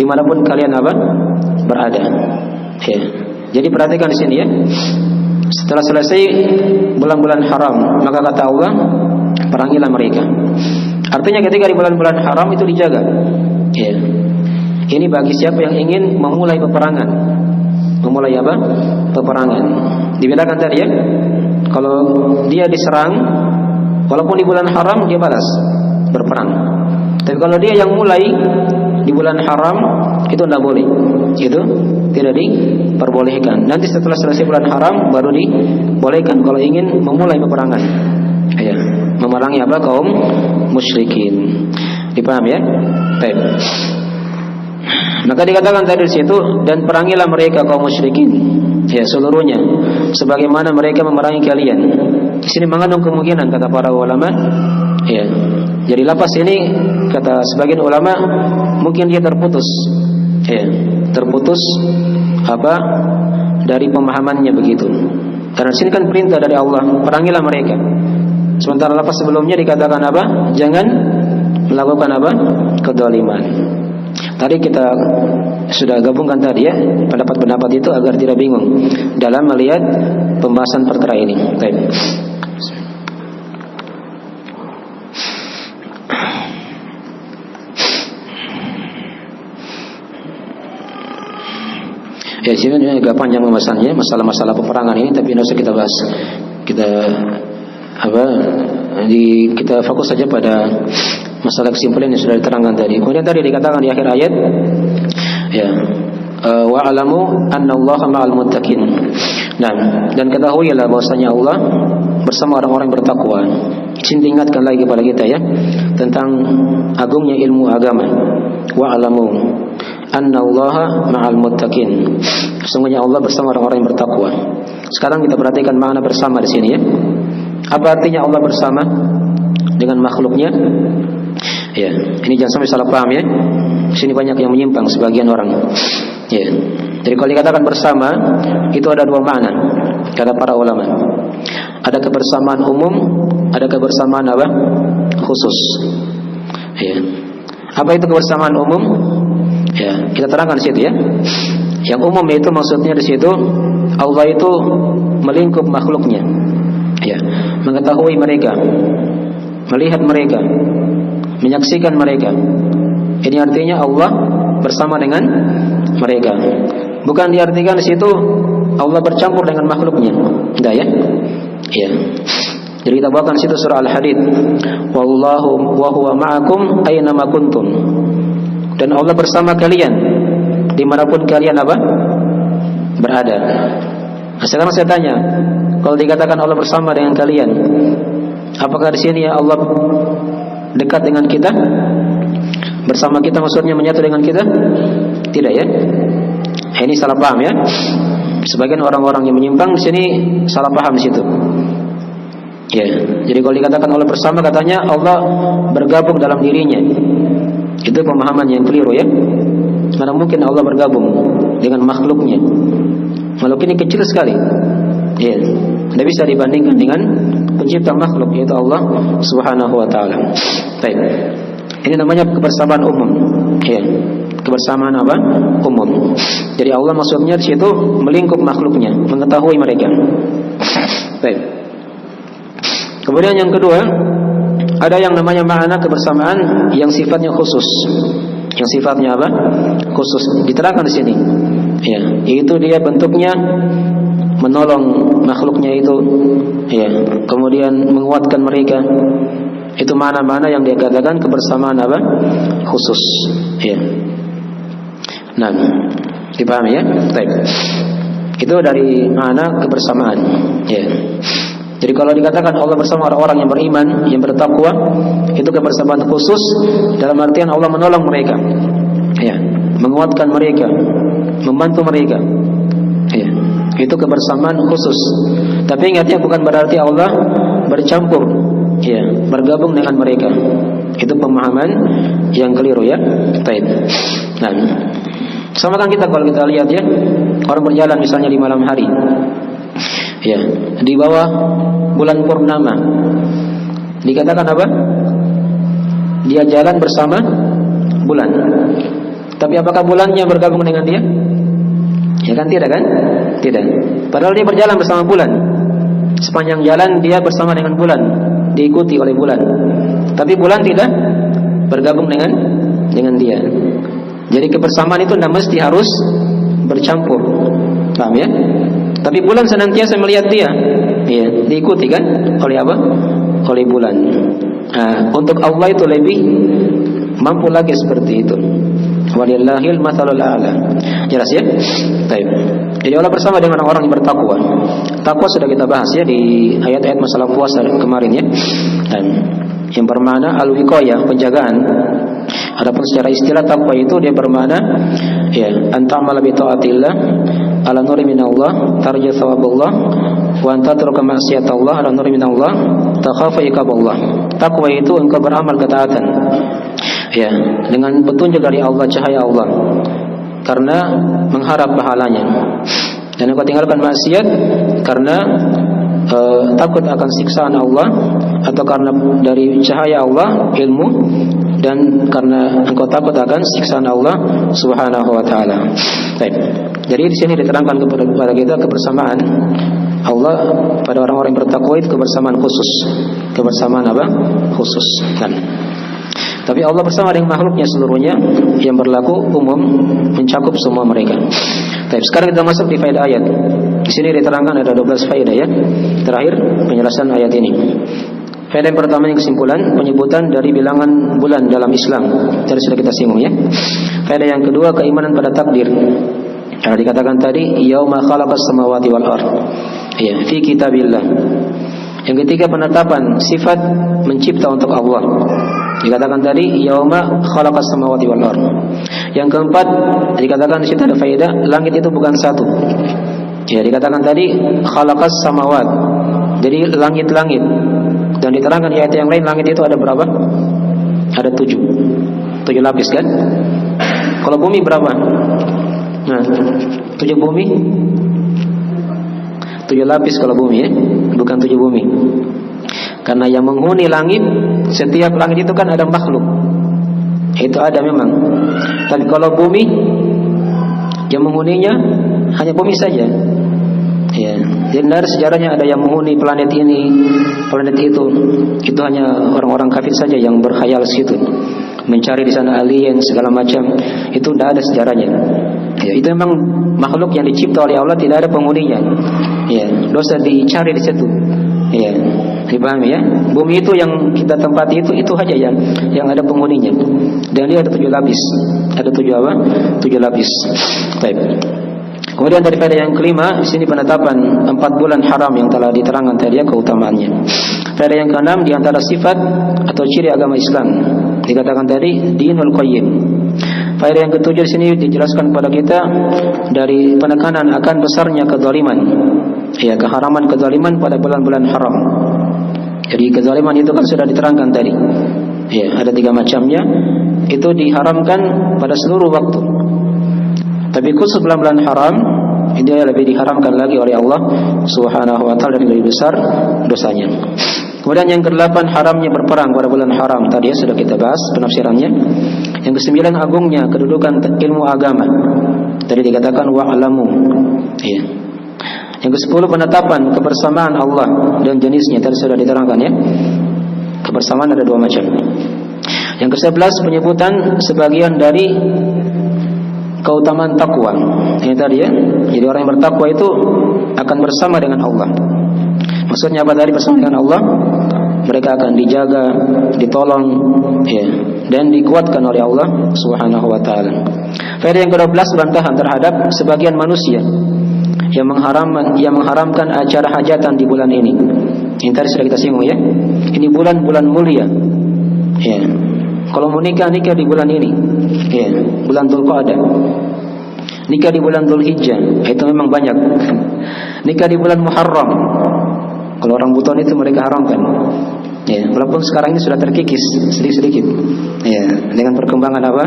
dimanapun kalian apa? Berada. Ya. Jadi perhatikan di sini ya. Setelah selesai bulan-bulan haram, maka kata Allah, perangilah mereka. Artinya ketika di bulan-bulan haram itu dijaga. Ya. Ini bagi siapa yang ingin memulai peperangan. Memulai apa? Peperangan. Dibedakan tadi ya. Kalau dia diserang, walaupun di bulan haram dia balas berperang. Tapi kalau dia yang mulai di bulan haram, itu tidak boleh. Itu tidak diperbolehkan. Nanti setelah selesai bulan haram baru dibolehkan kalau ingin memulai peperangan. Ya, memerangi apa? Kaum musyrikin. Dipaham ya? Baik. Maka dikatakan tadi di situ, dan perangilah mereka kaum musyrikin. Ya, seluruhnya sebagaimana mereka memerangi kalian. Di sini mengandung kemungkinan kata para ulama. Ya. Jadi lafaz ini kata sebagian ulama mungkin dia terputus. Ya, terputus apa? Dari pemahamannya begitu. Karena di sini kan perintah dari Allah, perangilah mereka. Sementara lafaz sebelumnya dikatakan apa? Jangan melakukan apa? Kedzaliman. Tadi kita sudah gabungkan tadi ya pendapat-pendapat itu agar tidak bingung dalam melihat pembahasan perkara ini. Baik. Ya, sini agak panjang pembahasannya masalah-masalah peperangan ini, tapi tidak usah kita bahas. Kita fokus saja pada masalah kesimpulan yang sudah diterangkan tadi. Kemudian tadi dikatakan di akhir ayat, ya, wa alamu annallaha ma'al muttaqin. Nah, dan ketahuilah bahwasanya Allah bersama orang-orang bertakwa. Sini ingatkan lagi kepada kita ya tentang agungnya ilmu agama. Wa alamu annallaha ma'al muttaqin. Sesungguhnya Allah bersama orang-orang yang bertakwa. Sekarang kita perhatikan makna bersama di sini ya. Apa artinya Allah bersama dengan makhluknya? Ya, ini jangan sampai salah paham ya. Di sini banyak yang menyimpang sebagian orang. Ya. Jadi kalau dikatakan bersama itu ada dua makna kata para ulama. Ada kebersamaan umum, ada kebersamaan apa? Khusus. Ya. Apa itu kebersamaan umum? Ya, kita terangkan di situ ya. Yang umum itu maksudnya di situ Allah itu melingkup makhluknya. Ya, mengetahui mereka, melihat mereka, menyaksikan mereka. Ini artinya Allah bersama dengan mereka. Bukan diartikan di situ Allah bercampur dengan makhluknya. Tidak ya? Ya. Jadi kita bawakan situ surah Al-Hadid. Wallahu wa huwa ma'akum aina ma kuntum. Dan Allah bersama kalian dimanapun kalian apa? Berada. Nah, sekarang saya tanya, kalau dikatakan Allah bersama dengan kalian, apakah di sini ya Allah dekat dengan kita? Bersama kita maksudnya menyatu dengan kita? Tidak ya? Ini salah paham ya. Sebagian orang-orang yang menyimpang di sini salah paham di situ. Ya, jadi kalau dikatakan Allah bersama, katanya Allah bergabung dalam dirinya. Itu pemahaman yang keliru ya. Mana mungkin Allah bergabung dengan makhluknya? Makhluk ini kecil sekali. Ya, tidak bisa dibandingkan dengan pencipta makhluk yaitu Allah Subhanahu wa taala. Baik. Ini namanya kebersamaan umum. Ya. Kebersamaan apa? Umum. Jadi Allah maksudnya di situ melingkup makhluknya, mengetahui mereka. Baik. Kemudian yang kedua, ada yang namanya makna kebersamaan yang sifatnya khusus. Yang sifatnya apa? Khusus. Diterangkan di sini. Ya, itu dia bentuknya menolong makhluknya itu, ya, kemudian menguatkan mereka. Itu mana-mana yang dia katakan kebersamaan apa? Khusus. Ya. Nah, dipahami ya? Baik. Itu dari makna kebersamaan. Ya. Jadi kalau dikatakan Allah bersama orang-orang yang beriman, yang bertakwa, itu kebersamaan khusus dalam artian Allah menolong mereka, ya, menguatkan mereka, membantu mereka. Ya, itu kebersamaan khusus. Tapi ingatnya bukan berarti Allah bercampur, ya, bergabung dengan mereka. Itu pemahaman yang keliru ya. Baik. Nah, sama kan kita kalau kita lihat ya, orang berjalan misalnya di malam hari. Ya, di bawah bulan purnama. Dikatakan apa? Dia jalan bersama bulan. Tapi apakah bulannya bergabung dengan dia? Ya kan tidak kan? Tidak. Padahal dia berjalan bersama bulan. Sepanjang jalan dia bersama dengan bulan, diikuti oleh bulan. Tapi bulan tidak bergabung dengan dia. Jadi kebersamaan itu tidak mesti harus bercampur. Paham ya? Tapi bulan senantiasa melihat dia, ya, diikuti kan oleh apa? Oleh bulan. Nah, untuk Allah itu lebih mampu lagi seperti itu. Walillahil mathalul a'la. Jelas ya? Baik. Jadi Allah bersama dengan orang-orang yang bertakwa. Takwa sudah kita bahas ya di ayat-ayat masalah puasa kemarin ya. Dan yang bermakna al-wiqayah, penjagaan. Adapun secara istilah takwa itu dia bermakna ya, anta'mala bi ta'atillah ala nuri minallah tarju thawaballah wa anta tatruka ma'siyatallah ala nuri minallah takhafu iqaballah. Takwa itu engkau beramal ketaatan, ya, dengan petunjuk dari Allah, cahaya Allah, karena mengharap pahalanya. Dan engkau tinggalkan maksiat karena takut akan siksaan Allah, atau karena dari cahaya Allah, ilmu, dan karena engkau takut akan siksaan Allah Subhanahu wa taala. Baik. Jadi di sini diterangkan kepada kita kebersamaan Allah pada orang-orang yang bertakwa itu kebersamaan khusus. Kebersamaan apa? Khusus. Dan Tapi Allah bersama dengan makhluknya seluruhnya yang berlaku umum, mencakup semua mereka. Baik, sekarang kita masuk di faedah ayat. Di sini diterangkan ada 12 faedah ya. Terakhir penjelasan ayat ini. Faedah yang pertama yang kesimpulan penyebutan dari bilangan bulan dalam Islam. Tadi sudah kita singgung ya. Faedah yang kedua keimanan pada takdir. Karena dikatakan tadi yauma khalaqas samawati wal ard. Ya, fi kitabillah. Yang ketiga penetapan sifat mencipta untuk Allah. Dikatakan tadi yauma khalaqas samawati wal ard. Yang keempat dikatakan di situ ada faedah langit itu bukan satu. Ya, dikatakan tadi khalaqas samawat. Jadi langit-langit. Dan diterangkan di ayat yang lain langit itu ada berapa? Ada 7 lapis kan? Kalau bumi berapa? Nah, 7 bumi 7 lapis kalau bumi ya, bukan 7 bumi. Karena yang menghuni langit, setiap langit itu kan ada makhluk. Itu ada memang. Tapi kalau bumi, yang menghuninya hanya bumi saja. Ya, jadi dari sejarahnya ada yang menghuni planet ini, planet itu. Itu hanya orang-orang kafir saja yang berkhayal situ, mencari di sana alien segala macam. Itu tidak ada sejarahnya. Ya, itu memang makhluk yang dicipta oleh Allah, tidak ada penghuninya. Ya, dosa dicari di situ. Ya, dipahami ya. Bumi itu yang kita tempati itu saja yang ada penghuninya. Dan dia ada 7 lapis. Ada 7 apa? 7 lapis. Baik. Kemudian daripada yang kelima, di sini penetapan 4 bulan haram yang telah diterangkan tadi ya keutamaannya. Pada yang keenam di antara sifat atau ciri agama Islam dikatakan tadi dinul qayyim. Faedah yang ketujuh di sini dijelaskan kepada kita dari penekanan akan besarnya kezaliman. Ya, keharaman kezaliman pada bulan-bulan haram. Jadi kezaliman itu kan sudah diterangkan tadi. Ya, ada 3 macamnya. Itu diharamkan pada seluruh waktu. Tapi khusus bulan-bulan haram ini lebih diharamkan lagi oleh Allah Subhanahu wa taala dan lebih besar dosanya. Kemudian yang ke-8 haramnya berperang pada bulan haram. Tadi ya sudah kita bahas penafsirannya. Yang ke-9 agungnya kedudukan ilmu agama. Tadi dikatakan wa'lamu. Iya. Yang ke-10 penetapan kebersamaan Allah dan jenisnya. Tadi sudah diterangkan ya. Kebersamaan ada 2 macam. Yang ke-11 penyebutan sebagian dari keutamaan takwa. Ini tadi ya. Jadi orang yang bertakwa itu akan bersama dengan Allah. Maksudnya apa tadi bersama dengan Allah? Mereka akan dijaga, ditolong, ya, dan dikuatkan oleh Allah Subhanahu wa taala. Faedah yang ke-12 bantahan terhadap sebagian manusia yang mengharamkan acara hajatan di bulan ini. Ini tadi sudah kita singgung ya. Ini bulan-bulan mulia. Ya. Kalau mau nikah di bulan ini. Ya, bulan Dzulqa'dah. Nikah di bulan Dzulhijjah, itu memang banyak. Nikah di bulan Muharram. Kalau orang buton itu mereka haramkan. Ya, walaupun sekarang ini sudah terkikis sedikit-sedikit. Ya, dengan perkembangan apa?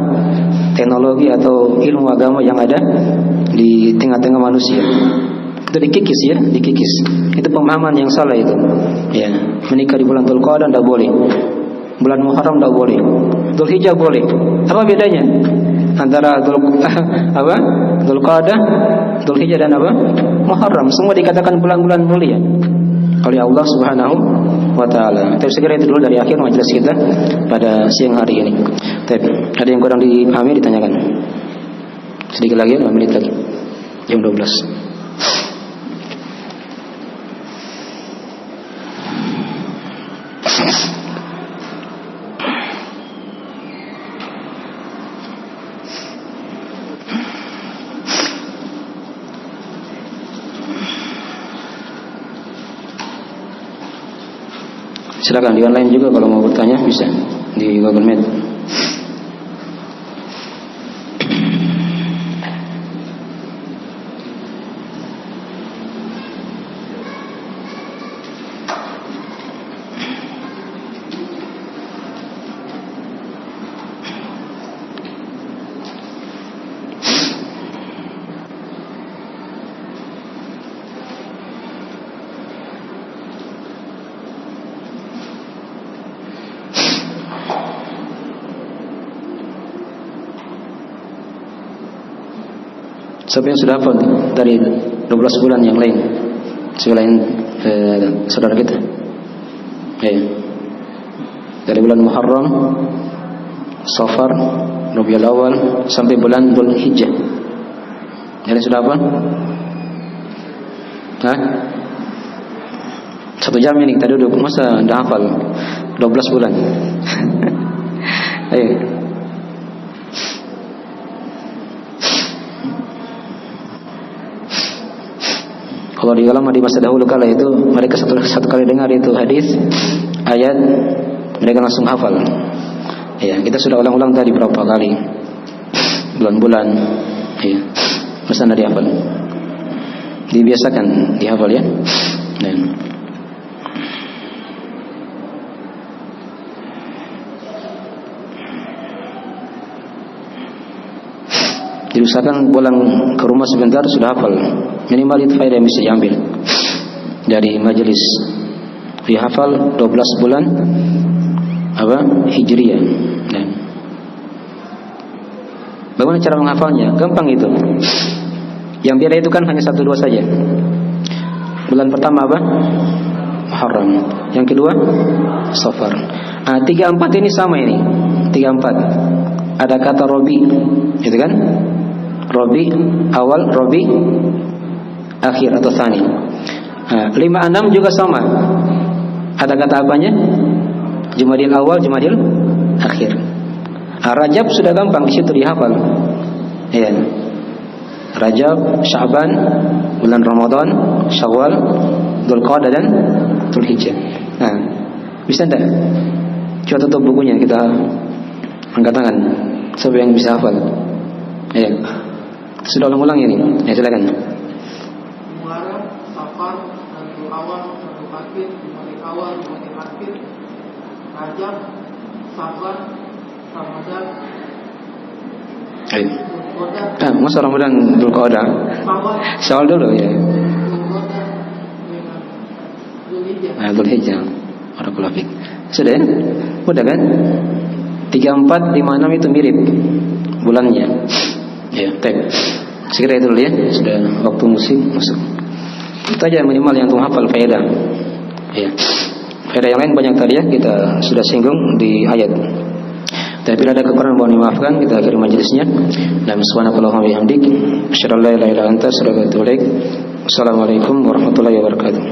Teknologi atau ilmu agama yang ada di tengah-tengah manusia. Itu dikikis ya, dikikis. Itu pemahaman yang salah itu. Ya, menikah di bulan Dzulqa'dah tidak boleh. Bulan Muharram tidak boleh. Dzulhijjah boleh. Apa bedanya antara Dzulqa'dah, Dzulhijjah dan apa? Muharram. Semua dikatakan bulan-bulan mulia oleh Allah Subhanahu wa taala. Tapi segera itu dulu dari akhir majelis kita pada siang hari ini. Tapi ada yang kurang dipahami ditanyakan. Sedikit lagi, 5 menit lagi. Jam 12. Silakan di online juga kalau mau bertanya bisa di Google Meet. Siapa yang sudah hafal dari 12 bulan yang lain selain saudara kita? Dari bulan Muharram, Safar, Rabiul Awal sampai bulan Dzulhijjah. Jadi sudah apa? Hah? 1 jam ini kita duduk, masa dah hafal 12 bulan. Ayo. Kalau di ulama di masa dahulu kala itu mereka satu kali dengar itu hadis, ayat, mereka langsung hafal. Ya, kita sudah ulang-ulang tadi berapa kali, bulan-bulan. Ya, masa anda dihafal? Dibiasakan dihafal ya. Dan diusahakan pulang ke rumah sebentar sudah hafal. Minimal itu faedah yang bisa diambil dari majelis. Dihafal 12 bulan Hijriyah. Dan bagaimana cara menghafalnya? Gampang itu. Yang beda itu kan hanya 1-2 saja. Bulan pertama apa? Muharram. Yang kedua Safar. 3-4 ini sama ini. 3-4. Ada kata Rabi, gitu kan? Rabi awal, Rabi akhir atau tsani. 5-6 juga sama. Ada kata apanya? Jumadil awal, Jumadil akhir. Rajab sudah gampang di situ dihafal. Ya. Rajab, Sya'ban, bulan Ramadan, Syawal, Dzulqa'dah dan Dzulhijjah. Nah, bisa enggak? Coba tutup bukunya, kita angkat tangan. Siapa yang bisa hafal? Ya. Sudah ulang-ulang ini. Ya, silakan. Muharram, Safar, Rabiul Awal, Rabiul Akhir, Jumadil Awal, Jumadil Akhir, Rajab, Safar, Ramadan, Dzulqa'dah. Masa Ramadan Dzulqa'dah? Syawal dulu ya. Dzulhijjah. Barakallahu fiik. Sudah ya? Mudah kan? 3, 4, 5, 6 itu mirip bulannya. Ya, baik. Sekira itu dulu ya. Sudah waktu musim masuk. Itu aja minimal yang untuk hafal faedah. Ya. Faedah yang lain banyak tadi ya, kita sudah singgung di ayat. Dan bila ada kekurangan mohon dimaafkan, kita akhiri majelisnya. Dan subhanakallahumma wa bihamdik, asyhadu an la ilaha illa anta, astaghfiruka wa atubu ilaik. Assalamualaikum warahmatullahi wabarakatuh.